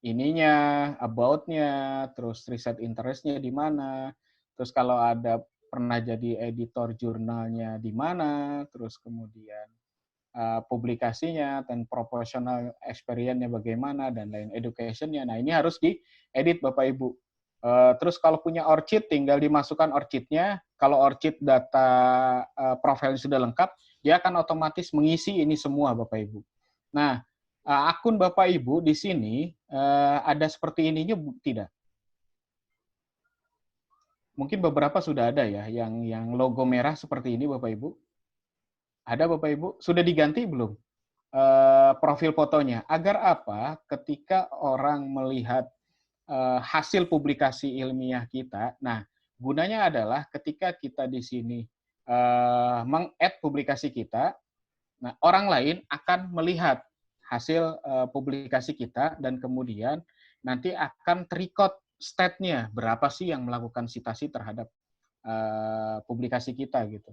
Ininya, about-nya, terus riset interest-nya di mana, terus kalau ada pernah jadi editor jurnalnya di mana, terus kemudian publikasinya, dan professional experience-nya bagaimana, dan lain education-nya. Nah, ini harus diedit Bapak Ibu. Terus kalau punya ORCID, tinggal dimasukkan ORCID-nya. Kalau ORCID data profilnya sudah lengkap, dia akan otomatis mengisi ini semua, Bapak Ibu. Nah, akun Bapak Ibu di sini ada seperti ininya, tidak? Mungkin beberapa sudah ada ya, yang logo merah seperti ini, Bapak Ibu. Ada, Bapak Ibu? Sudah diganti belum profil fotonya? Agar apa? Ketika orang melihat hasil publikasi ilmiah kita. Nah, gunanya adalah ketika kita di sini meng-add publikasi kita, nah orang lain akan melihat hasil publikasi kita dan kemudian nanti akan ter-record stat-nya berapa sih yang melakukan citasi terhadap publikasi kita gitu.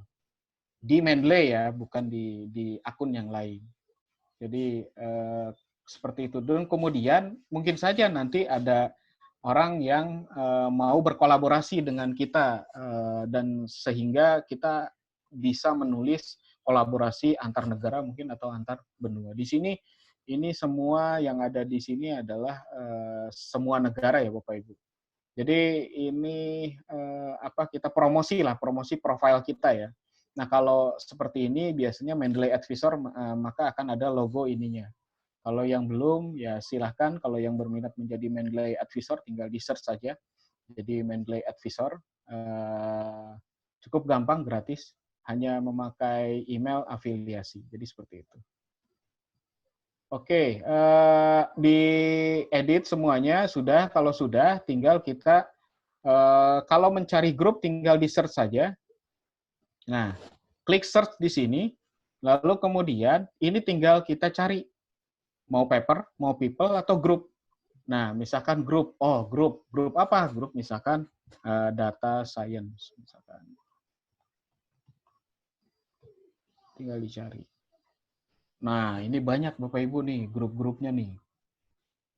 Di Mendeley ya, bukan di akun yang lain. Jadi seperti itu. Dan kemudian mungkin saja nanti ada orang yang mau berkolaborasi dengan kita dan sehingga kita bisa menulis kolaborasi antar negara mungkin atau antar benua. Di sini ini semua yang ada di sini adalah semua negara ya Bapak Ibu. Jadi ini kita promosi profil kita ya. Nah, kalau seperti ini biasanya Mendeley Advisor maka akan ada logo ininya. Kalau yang belum, ya silahkan. Kalau yang berminat menjadi Mendeley Advisor, tinggal di-search saja. Jadi Mendeley Advisor, cukup gampang, gratis. Hanya memakai email afiliasi. Jadi seperti itu. Oke, di-edit semuanya sudah. Kalau sudah, tinggal kita, kalau mencari grup, tinggal di-search saja. Nah, klik search di sini. Lalu kemudian, ini tinggal kita cari. Mau paper, mau people, atau grup. Nah, misalkan grup. Oh, grup. Grup apa? Grup misalkan data science. Misalkan. Tinggal dicari. Nah, ini banyak Bapak Ibu nih, grup-grupnya nih.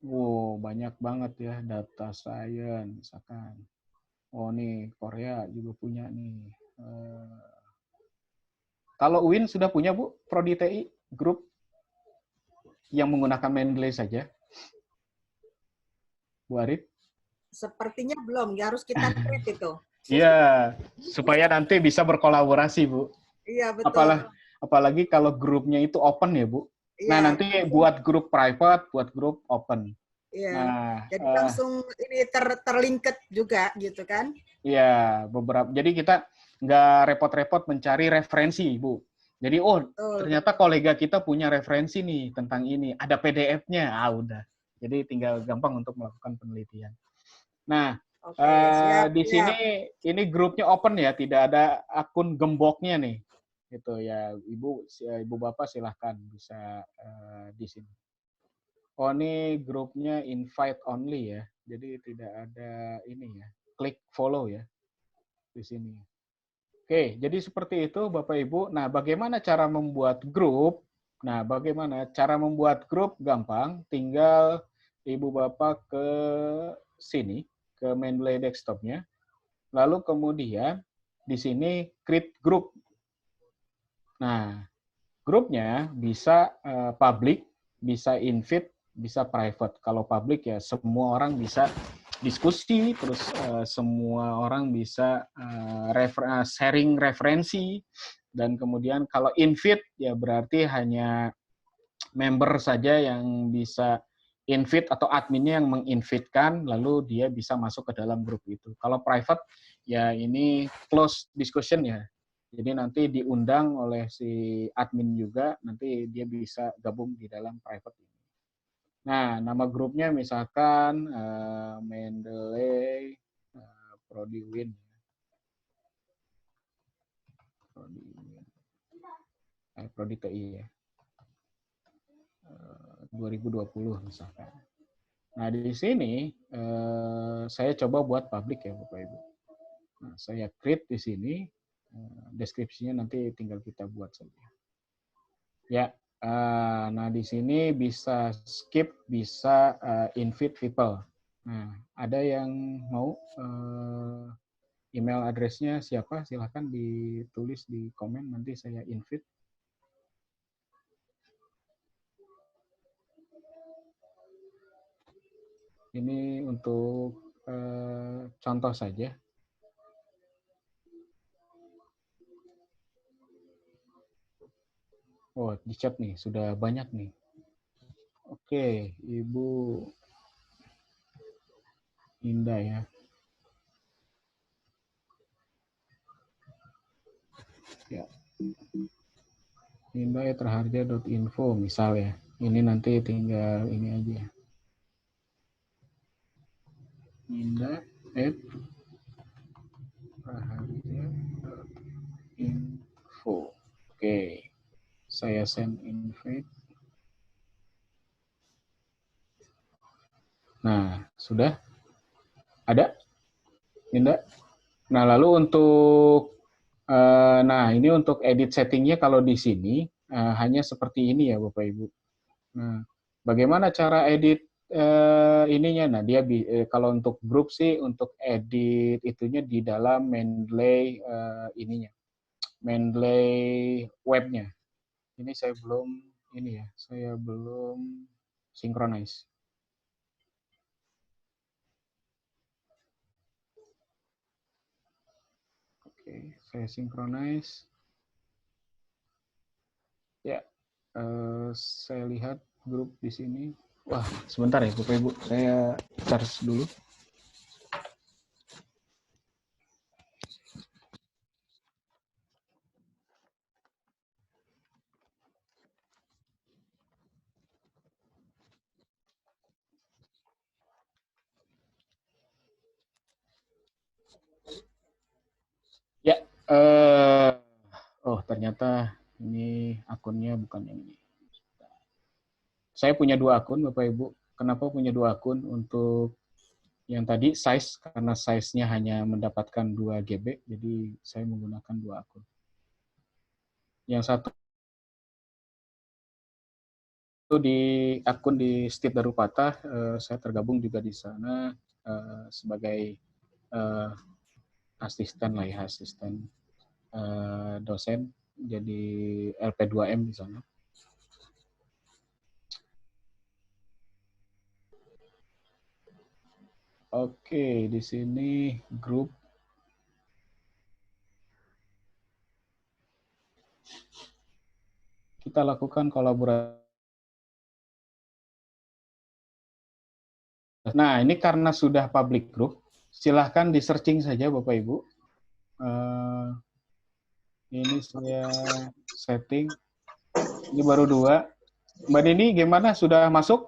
Wow, banyak banget ya, data science misalkan. Oh, nih, Korea juga punya nih. Kalau UIN sudah punya, Bu, Prodi TI, grup? Yang menggunakan Mendeley saja? Bu Arif? Sepertinya belum, ya harus kita create itu. Iya, supaya nanti bisa berkolaborasi, Bu. Iya, betul. Apalagi kalau grupnya itu open ya, Bu. Iya, nah, nanti buat grup private, buat grup open. Iya, nah, jadi langsung ini terlingket juga, gitu kan? Iya, beberapa. Jadi kita nggak repot-repot mencari referensi, Bu. Jadi, ternyata kolega kita punya referensi nih tentang ini. Ada PDF-nya, udah. Jadi tinggal gampang untuk melakukan penelitian. Nah, di sini ini grupnya open ya, tidak ada akun gemboknya nih. Gitu ya, Ibu Bapak silahkan bisa di sini. Oh, ini grupnya invite only ya. Jadi tidak ada ini ya. Klik follow ya di sini. Oke, jadi seperti itu Bapak Ibu. Nah, bagaimana cara membuat grup? Nah, bagaimana cara membuat grup? Gampang, tinggal Ibu Bapak ke sini, ke Mendeley desktop-nya. Lalu kemudian di sini create group. Nah, grupnya bisa public, bisa invite, bisa private. Kalau public ya semua orang bisa diskusi, terus semua orang bisa sharing referensi, dan kemudian kalau invite ya berarti hanya member saja yang bisa invite atau adminnya yang menginvitekan, lalu dia bisa masuk ke dalam grup itu. Kalau private ya ini close discussion ya. Jadi nanti diundang oleh si admin juga, nanti dia bisa gabung di dalam private ini. Nah, nama grupnya misalkan Mendeley Prodiwin. Prodi TI ya. 2020 misalkan. Nah, di sini saya coba buat public ya Bapak Ibu. Nah, saya create di sini, deskripsinya nanti tinggal kita buat saja. Ya, nah di sini bisa skip, bisa invite people. Nah, ada yang mau email address-nya siapa? Silahkan ditulis di komen, nanti saya invite. Ini untuk contoh saja. Oh, di chat nih, sudah banyak nih. Oke, Ibu Indah ya. Ya. Indah@raharja.info misal ya. Ini nanti tinggal ini aja. Indah@raharja.info. Oke. Saya send invite. Nah, sudah? Ada? Indah? Nah, lalu untuk nah, ini untuk edit settingnya kalau di sini hanya seperti ini ya Bapak Ibu. Nah, bagaimana cara edit ininya? Nah, dia kalau untuk grup sih untuk edit itunya di dalam Mendeley ininya, Mendeley webnya. Ini saya belum ini ya, saya belum synchronize. Oke, saya synchronize. Ya, saya lihat grup di sini. Wah, sebentar ya Bapak Ibu, saya charge dulu. Ya, oh ternyata ini akunnya bukan yang ini. Saya punya 2 akun Bapak Ibu. Kenapa punya 2 akun? Untuk yang tadi size, karena size-nya hanya mendapatkan 2 GB, jadi saya menggunakan 2 akun. Yang satu itu di akun di Stip Darupatah, saya tergabung juga di sana sebagai asisten lah ya, asisten dosen, jadi LP2M di sana. Oke, di sini grup. Kita lakukan kolaborasi. Nah, ini karena sudah public group, silahkan di-searching saja Bapak Ibu. Ini saya setting. Ini baru 2. Mbak Dini, gimana? Sudah masuk?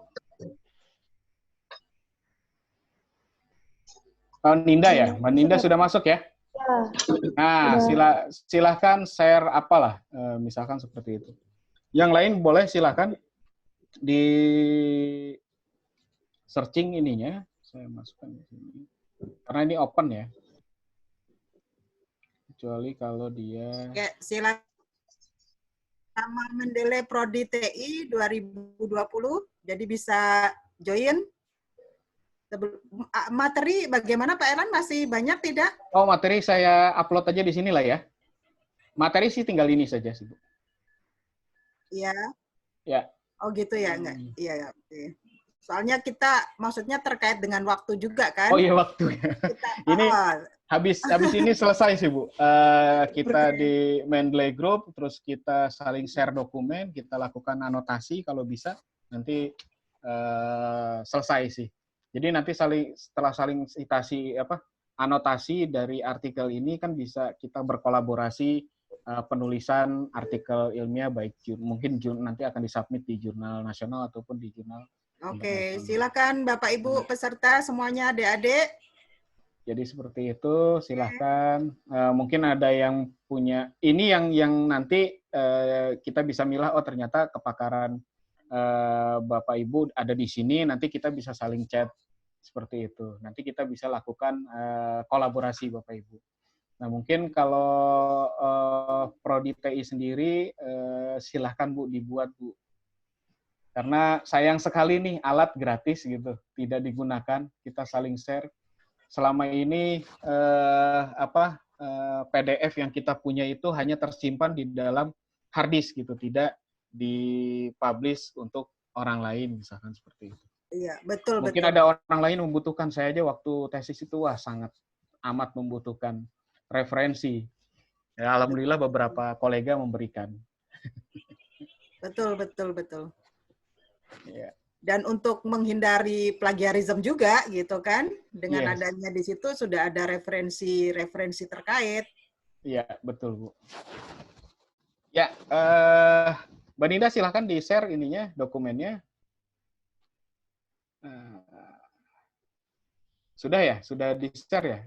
Ninda ya? Mbak Ninda sudah masuk ya? Nah, silahkan share apalah, misalkan seperti itu. Yang lain boleh silahkan. di searching ininya, saya masukkan di sini. Karena ini open ya. Kecuali kalau dia... Oke, silakan. Nama Mendeley Prodi TI 2020, jadi bisa join. Materi bagaimana Pak Erlan, masih banyak tidak? Oh, materi saya upload aja di sini lah ya. Materi sih tinggal ini saja sih, Bu. Iya. Ya. Oh gitu ya, enggak? Iya ya. Oke. Soalnya kita maksudnya terkait dengan waktu juga kan? Oh iya, waktu. Ini habis ini selesai sih, Bu. Kita di Mendeley Group, terus kita saling share dokumen, kita lakukan anotasi kalau bisa, nanti selesai sih. Jadi nanti setelah saling citasi anotasi dari artikel ini kan bisa kita berkolaborasi penulisan artikel ilmiah, baik mungkin nanti akan disubmit di jurnal nasional ataupun di jurnal. Oke, silakan Bapak Ibu peserta semuanya, adik-adik. Jadi seperti itu, silahkan. Mungkin ada yang punya ini yang nanti kita bisa milah, oh ternyata kepakaran Bapak Ibu ada di sini, nanti kita bisa saling chat seperti itu. Nanti kita bisa lakukan kolaborasi Bapak Ibu. Nah mungkin kalau Prodi TI sendiri silahkan Bu dibuat Bu. Karena sayang sekali nih alat gratis gitu, tidak digunakan, kita saling share. Selama ini PDF yang kita punya itu hanya tersimpan di dalam hard disk gitu, tidak dipublish untuk orang lain misalkan seperti itu. Iya, betul. Mungkin betul. ada orang lain membutuhkan, saya aja waktu tesis itu sangat amat membutuhkan referensi. Ya, alhamdulillah beberapa kolega memberikan. Betul, betul, betul. Ya. Dan untuk menghindari plagiarisme juga gitu kan, dengan adanya di situ sudah ada referensi terkait. Iya, betul Bu. Ya, Mbak Ninda silahkan di-share ininya, dokumennya. Sudah ya? Sudah di-share ya?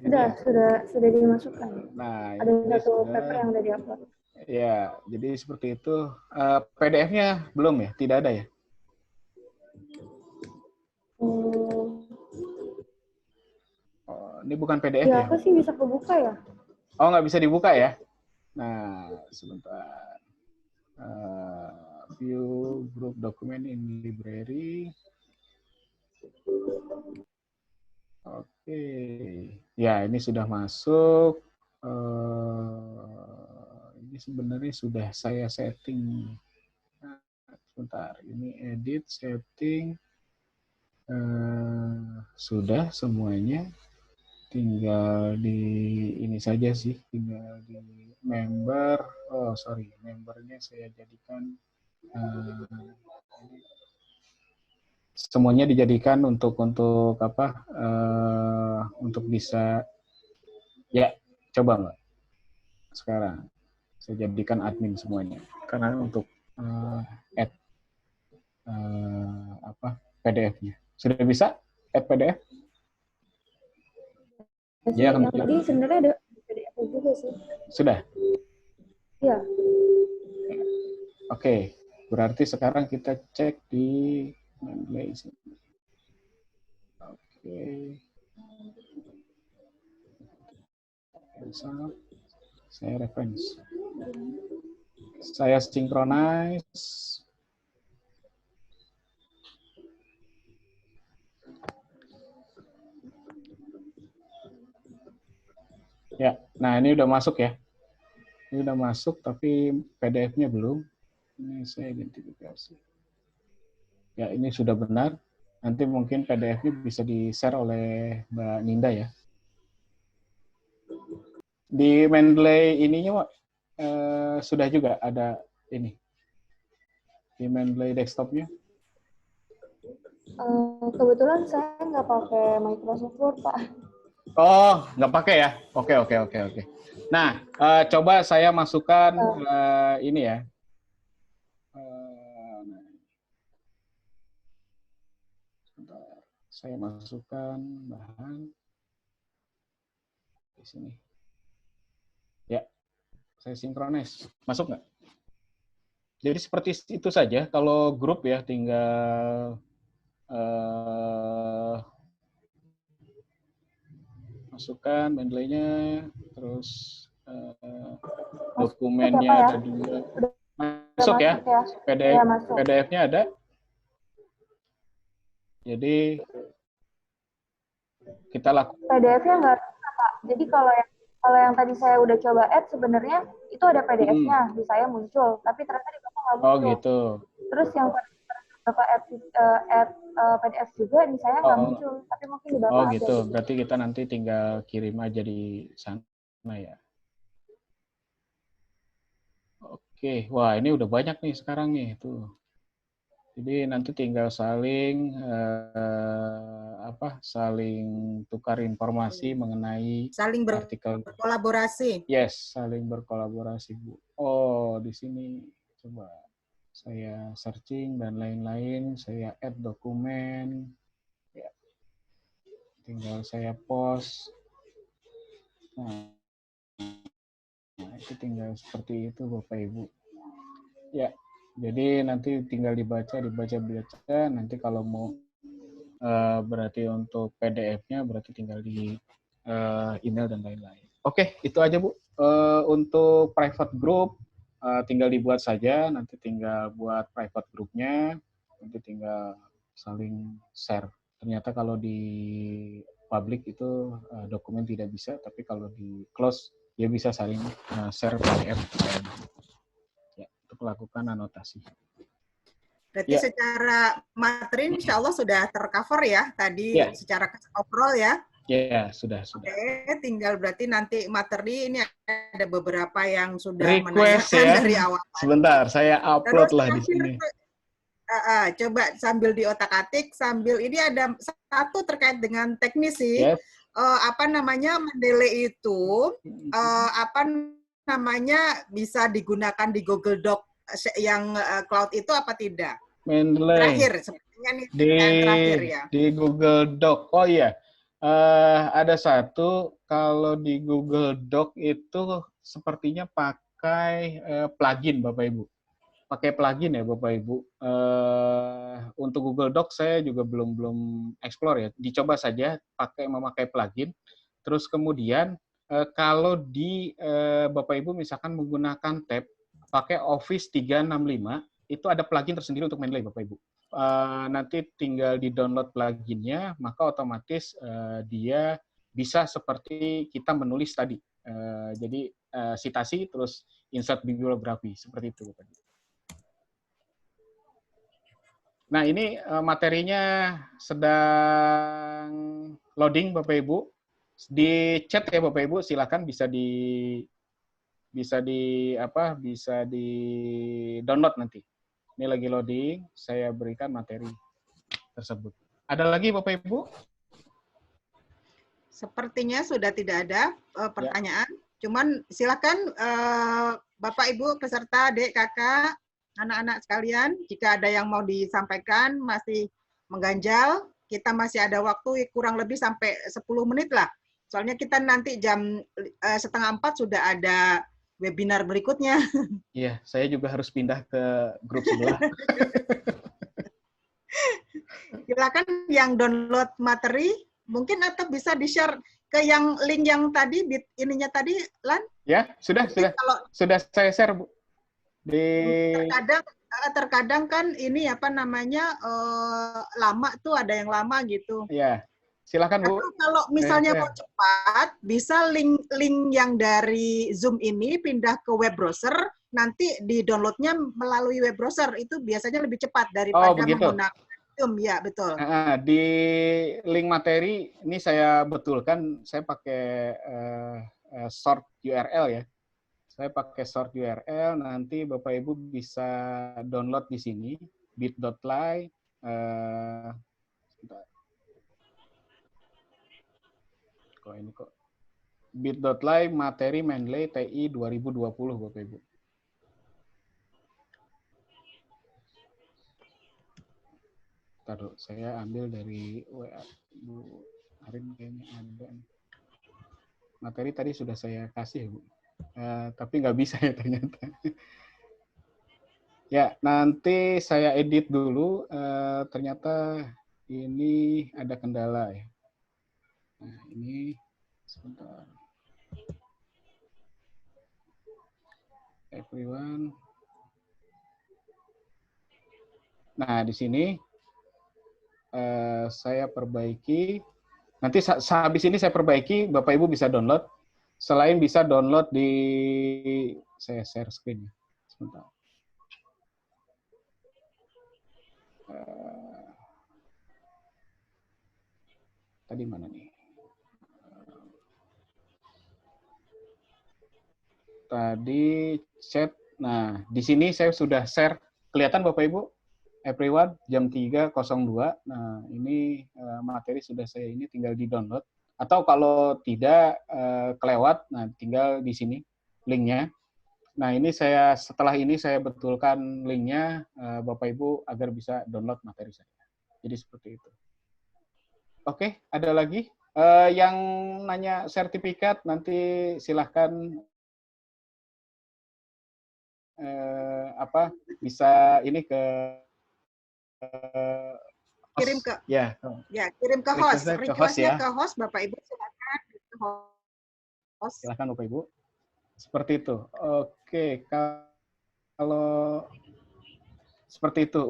Sudah dimasukkan. Nah, ada satu paper yang udah di-upload. Ya, jadi seperti itu. PDF-nya belum ya? Tidak ada ya? Oh, ini bukan PDF ya? Aku sih bisa kebuka ya? Oh, nggak bisa dibuka ya? Nah, sebentar. View group document in library. Oke. Ya, ini sudah masuk. Ini sebenarnya sudah saya setting. Sebentar, ini edit, setting. Sudah semuanya. Tinggal di ini saja sih, tinggal di member. Oh sorry, membernya saya jadikan semuanya dijadikan untuk apa? Untuk bisa ya coba Mbak. Sekarang saya jadikan admin semuanya karena untuk add PDF-nya sudah bisa add PDF. Ya, yang tadi sebenarnya ada PDF juga sih. Sudah? Iya. Oke, berarti sekarang kita cek di Mendeley. Oke. Saya reference. Saya synchronize. Ya, nah ini udah masuk ya. Ini udah masuk, tapi PDF-nya belum. Ini saya identifikasi. Ya, ini sudah benar. Nanti mungkin PDF-nya bisa di-share oleh Mbak Ninda ya. Di Mendeley ininya, sudah juga ada ini. Di Mendeley desktop-nya. Kebetulan saya nggak pakai Microsoft Word, Pak. Oh, nggak pakai ya? Oke. Nah, coba saya masukkan ini ya. Saya masukkan bahan di sini. Ya, saya sinkronis. Masuk nggak? Jadi seperti itu saja. Kalau grup ya tinggal masukkan Mendeley-nya, terus dokumennya ada 2. Masuk ya? PDF-nya ada. Jadi kita lakukan. PDF-nya nggak bisa, Pak. Jadi kalau yang tadi saya udah coba add, sebenarnya itu ada PDF-nya di saya muncul, tapi ternyata di Bapak nggak muncul. Oh gitu. Terus yang Bapak add PDF juga di saya nggak muncul, tapi mungkin di Bapak ada. Oh gitu. Berarti kita nanti tinggal kirim aja di sana ya. Oke, wah ini udah banyak nih sekarang nih tuh. Jadi nanti tinggal saling saling tukar informasi mengenai saling artikel berkolaborasi. Yes, saling berkolaborasi, Bu. Oh, di sini coba saya searching dan lain-lain, saya add dokumen. Ya. Tinggal saya post. Nah, itu tinggal seperti itu Bapak Ibu. Ya. Jadi nanti tinggal dibaca, nanti kalau mau berarti untuk PDF-nya berarti tinggal di email dan lain-lain. Oke, itu aja Bu. Untuk private group tinggal dibuat saja, nanti tinggal buat private grupnya, nanti tinggal saling share. Ternyata kalau di public itu dokumen tidak bisa, tapi kalau di close dia bisa saling share PDF. Melakukan anotasi. Berarti secara materi insya Allah sudah tercover ya tadi secara overall ya? Ya, sudah. Oke, tinggal berarti nanti materi ini ada beberapa yang sudah request menanyakan dari awal. Sebentar, saya upload lah di sini. Coba sambil diotak-atik, sambil ini ada satu terkait dengan teknis sih. Yes. Mendeley itu bisa digunakan di Google Doc yang cloud itu apa tidak? Mendeley. Terakhir, sepertinya nih yang terakhir ya. Di Google Doc. Oh iya, ada satu kalau di Google Doc itu sepertinya pakai plugin Bapak Ibu. Pakai plugin ya Bapak Ibu. Untuk Google Doc saya juga belum explore ya. Dicoba saja memakai plugin. Terus kemudian kalau di Bapak Ibu misalkan menggunakan tab pakai Office 365 itu ada plugin tersendiri untuk Mendeley Bapak Ibu. Nanti tinggal di-download pluginnya, maka otomatis dia bisa seperti kita menulis tadi. Jadi citasi terus insert bibliografi seperti itu Bapak Ibu. Nah, ini materinya sedang loading Bapak Ibu. Di chat ya Bapak Ibu, silakan bisa di download nanti. Ini lagi loading, saya berikan materi tersebut. Ada lagi Bapak Ibu? Sepertinya sudah tidak ada pertanyaan. Cuman silakan Bapak Ibu peserta, Dek, Kakak, anak-anak sekalian, jika ada yang mau disampaikan masih mengganjal, kita masih ada waktu kurang lebih sampai 10 menit lah. Soalnya kita nanti jam 3:30 sudah ada webinar berikutnya. Iya, saya juga harus pindah ke grup sebelah. Silakan yang download materi, mungkin atau bisa di-share ke yang link yang tadi, ininya tadi, Lan? Ya, sudah saya share, Bu. Terkadang kan ini lama tuh, ada yang lama gitu. Iya. Silakan Bu. Atau kalau misalnya mau cepat, bisa link yang dari Zoom ini pindah ke web browser, nanti di downloadnya melalui web browser, itu biasanya lebih cepat daripada menggunakan Zoom. Ya, betul. Di link materi ini saya betulkan, saya pakai short URL ya. Saya pakai short URL, nanti Bapak Ibu bisa download di sini, bit.ly. bit.ly materi Mendeley TI 2020 Bapak Ibu. Taruh, saya ambil dari WA Bu Arin kayaknya ada. Materi tadi sudah saya kasih Bu, tapi nggak bisa ya ternyata. Ya, nanti saya edit dulu. Ternyata ini ada kendala ya. Nah, ini sebentar. Everyone. Nah, di sini saya perbaiki. Nanti habis ini saya perbaiki, Bapak Ibu bisa download. Selain bisa download di, saya share screen. Sebentar. Tadi mana nih? Tadi chat. Nah, di sini saya sudah share. Kelihatan Bapak Ibu? Everyone, jam 3.02. Nah, ini materi sudah saya ini tinggal di-download. Atau kalau tidak kelewat, nah tinggal di sini linknya. Nah, ini setelah ini saya betulkan linknya, Bapak Ibu agar bisa download materi saya. Jadi seperti itu. Oke, ada lagi? Yang nanya sertifikat, nanti silahkan bisa ini ke kirim ke kirim ke host, request-nya ke host, Bapak Ibu silakan ke host. Silakan Bapak Ibu. Seperti itu. Oke, kalau seperti itu.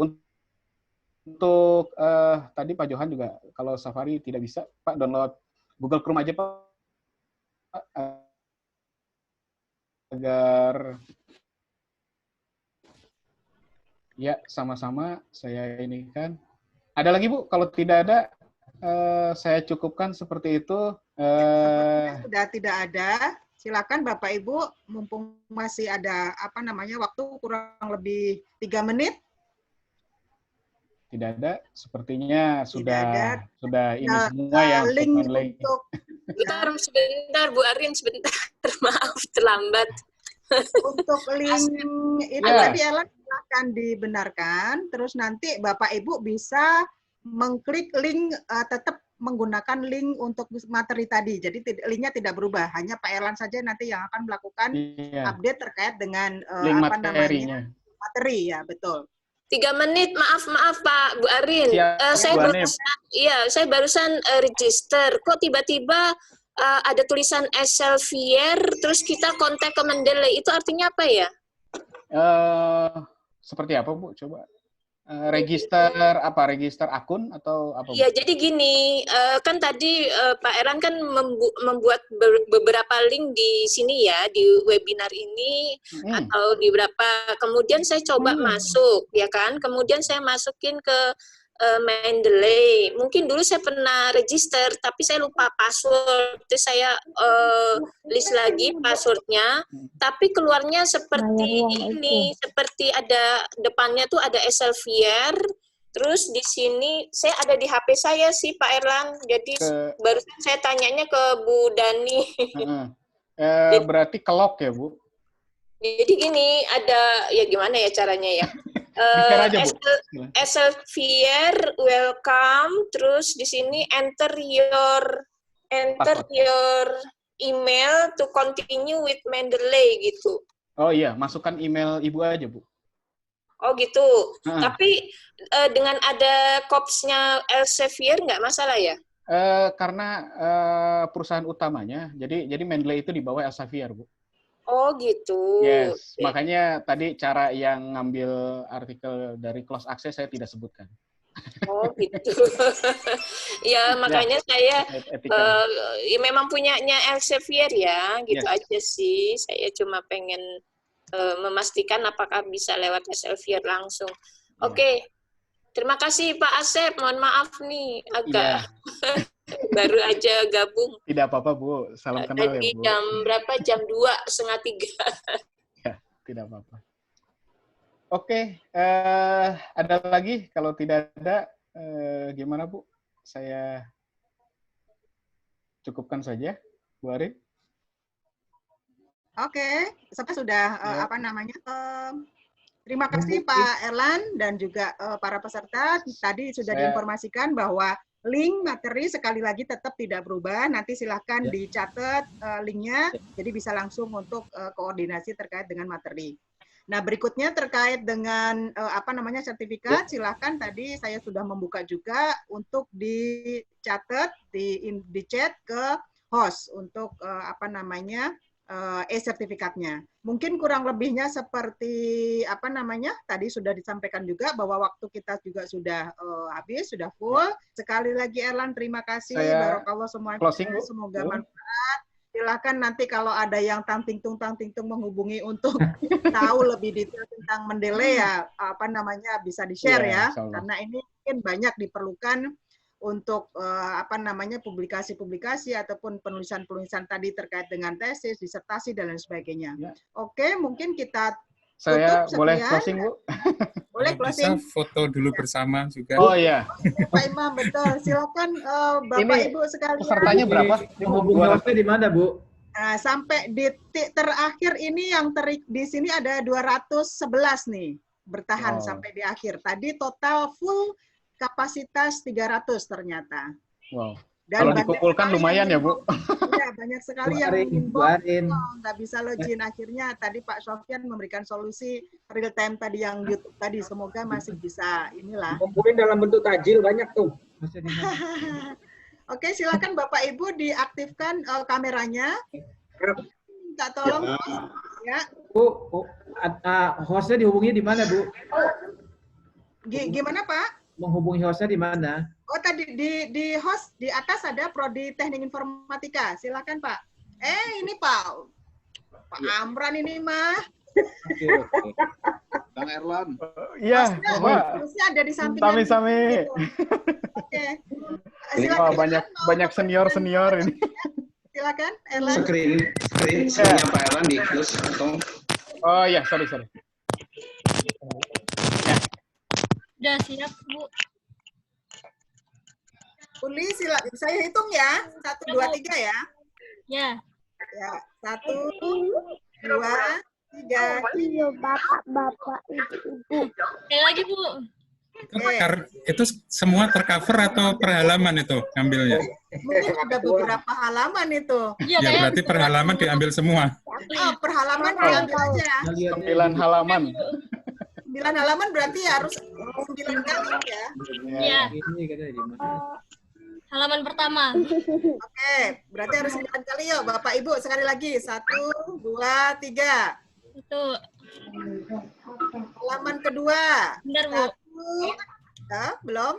Untuk tadi Pak Johan juga, kalau Safari tidak bisa, Pak download Google Chrome aja Pak, agar ya sama-sama saya ini kan. Ada lagi Bu? Kalau tidak ada, saya cukupkan seperti itu. Sudah tidak ada. Silakan Bapak Ibu, mumpung masih ada waktu kurang lebih 3 menit. Tidak ada, sepertinya sudah ini semua ya. Link untuk sebentar Bu Arin, sebentar. Maaf terlambat. Untuk link itu tadi Ellen akan dibenarkan, terus nanti Bapak Ibu bisa mengklik link, tetap menggunakan link untuk materi tadi. Jadi linknya tidak berubah, hanya Pak Erlan saja nanti yang akan melakukan update terkait dengan materi ya, betul. 3 menit, maaf Pak Bu Arin. Saya barusan register. Kok tiba-tiba ada tulisan Elsevier, terus kita kontak ke Mendeley. Itu artinya apa ya? Seperti apa Bu? Coba. Register akun atau apa? Iya, jadi gini, kan tadi Pak Erlan kan membuat beberapa link di sini ya, di webinar ini atau di beberapa. Kemudian saya coba masuk, ya kan? Kemudian saya masukin ke Mendeley. Mungkin dulu saya pernah register, tapi saya lupa password. Terus saya list lagi passwordnya, tapi keluarnya seperti ini, seperti ada depannya tuh ada Elsevier. Terus di sini saya ada di HP saya sih Pak Erlan. Jadi baru saya tanyanya ke Bu Dani. Berarti kelok ya Bu? Jadi gini, ada ya gimana ya caranya ya? Elsevier, welcome. Terus di sini enter your email to continue with Mendeley gitu. Oh iya, masukkan email Ibu aja Bu. Oh gitu. Tapi dengan ada kopsnya Elsevier nggak masalah ya? Karena perusahaan utamanya, jadi Mendeley itu di bawah Elsevier Bu. Oh gitu. Yes, makanya tadi cara yang ngambil artikel dari close access saya tidak sebutkan. Oh gitu. Ya makanya saya memang punyanya Elsevier ya, gitu aja sih. Saya cuma pengen memastikan apakah bisa lewat Elsevier langsung. Oke. Terima kasih Pak Asep. Mohon maaf nih agak baru aja gabung. Tidak apa-apa Bu, salam kenal ya Bu. Jam berapa? Jam 2:30. Ya, tidak apa-apa. Oke, ada lagi? Kalau tidak ada, gimana Bu? Saya cukupkan saja, Bu Ari. Oke, sampai sudah terima kasih Pak Erlan dan juga para peserta. Tadi sudah diinformasikan bahwa link materi sekali lagi tetap tidak berubah. Nanti silahkan dicatat linknya, jadi bisa langsung untuk koordinasi terkait dengan materi. Nah, berikutnya terkait dengan sertifikat, silakan tadi saya sudah membuka juga untuk dicatat di chat ke host untuk e-sertifikatnya. Mungkin kurang lebihnya seperti tadi sudah disampaikan juga bahwa waktu kita juga sudah habis, sudah full. Sekali lagi Erlan, terima kasih. Barakallah semuanya. Semoga manfaat. Silakan nanti kalau ada yang tang ting tung menghubungi untuk tahu lebih detail tentang Mendeley ya bisa di-share ya. Karena ini mungkin banyak diperlukan untuk publikasi-publikasi ataupun penulisan-penulisan tadi terkait dengan tesis, disertasi dan lain sebagainya. Oke, mungkin kita saya tutup boleh sekian. closing, Bu? Boleh closing. Bisa foto dulu bersama juga. Oh iya. Pak Imam, betul. Silakan Bapak Ibu sekalian. Pesertanya berapa? Menghubungi hostnya di mana, Bu? Nah, sampai di titik terakhir ini yang di sini ada 211 nih bertahan sampai di akhir. Tadi total full kapasitas 300 ternyata. Wow. Dan kalau dikumpulkan lumayan ya, Bu. Iya, banyak sekali yang nggak bisa login. Akhirnya tadi Pak Sofyan memberikan solusi real time tadi yang YouTube tadi. Semoga masih bisa inilah. Kumpulin dalam bentuk tajil banyak tuh. Oke, silakan Bapak Ibu diaktifkan kameranya. Minta tolong ya. Bu, hostnya dihubungi di mana, Bu? Gimana, Pak? Menghubungi hostnya di mana? Oh, tadi di host di atas ada Prodi Teknik Informatika. Silakan, Pak. Ini Pak Amran ini mah. Oke. Kang Erlan. Iya, Hostnya ada di samping. Sami-sami. Oke. Ini banyak senior ini. Silakan, Erlan. Screen-nya Pak Erlan di close atau? Oh ya, sorry. Udah siap, Bu. Uli, silakan. Saya hitung ya. 1, 2, 3 ya. Ya. Ya, 1, 2, 3. Iya, bapak, ibu. Sekali lagi, Bu. Itu semua tercover atau per halaman itu ngambilnya? Mungkin ada beberapa halaman itu. Ya berarti per halaman diambil semua. Oh, per halaman diambil aja. 9 halaman. 9 halaman berarti harus 9 kali ya. Iya. Halaman pertama. Oke, berarti harus 9 kali yuk. Bapak Ibu sekali lagi. 1, 2, 3. Itu. Halaman kedua. Bentar, Bu. Belum?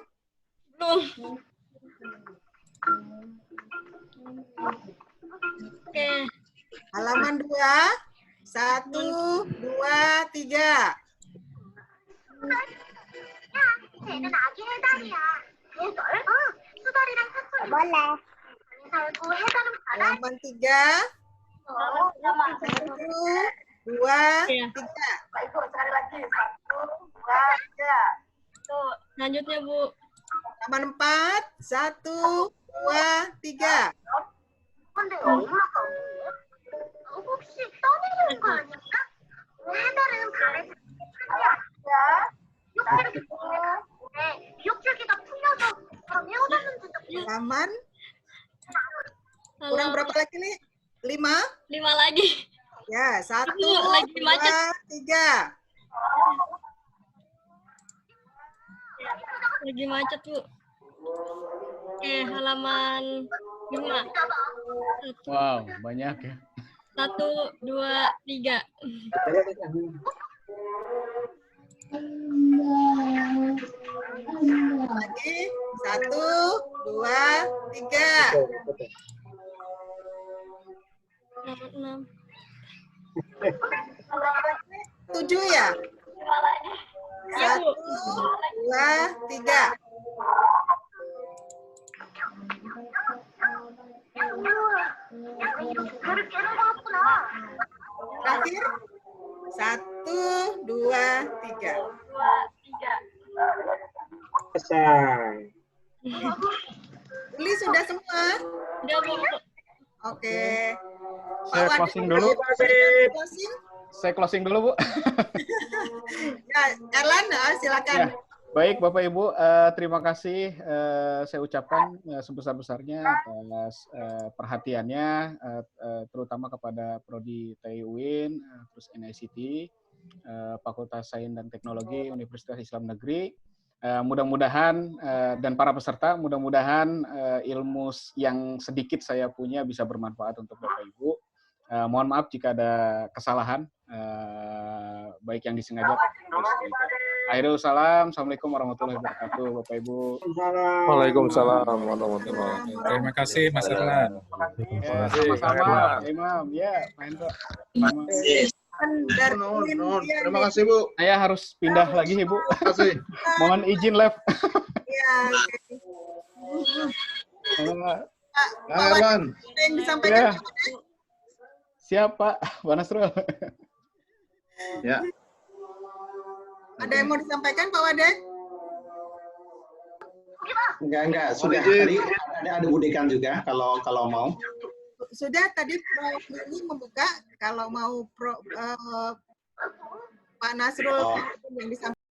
Oke. Halaman 2. 1, 2, 3. Boleh. Halaman 3. 1, 2, 3. Pak Ibu sekali lagi. 1, 2, 3. Tuh, lanjutnya, Bu. Halaman 4. 1, 2, 3. Halaman kurang berapa lagi nih? 5? 5 lagi. Ya, 1, lagi 2, macet. 3. Lagi macet, Bu. Oke, halaman 5. Wow, banyak ya. 1, 2, 3. Lagi 1, 2, 3. 6. 7 ya? 1, 2, 3. Terakhir 1, 2, 3. Selesai. Beli sudah semua? Sudah, Bu. Oke. Saya closing dulu. Closing? Saya closing dulu, Bu. Ya, Erlan, silakan. Ya. Baik, Bapak Ibu, terima kasih saya ucapkan sebesar-besarnya atas perhatiannya, terutama kepada Prodi TI UIN, terus NICT, Fakultas Sains dan Teknologi Universitas Islam Negeri. Mudah-mudahan dan para peserta, mudah-mudahan ilmu yang sedikit saya punya bisa bermanfaat untuk Bapak Ibu. Mohon maaf jika ada kesalahan, baik yang disengaja. Akhirul salam, assalamualaikum warahmatullahi wabarakatuh, Bapak Ibu. Waalaikumsalam warahmatullahi wabarakatuh. Terima kasih Mas Erlan. Sama-sama, Imam. Ya, Pak Hendro. Terima kasih, Bu. Saya harus pindah lagi, Ibu. Terima kasih. Mohon izin, Lev. Iya. Kang Erlan. Yang disampaikan. Siap, Pak. Pak Nasrul. Ya. Ada yang mau disampaikan, Pak Wade? Enggak. Sudah tadi ada Bu Dekan juga kalau mau. Sudah tadi Prof. ini membuka kalau mau Pak Nasrul yang disampaikan.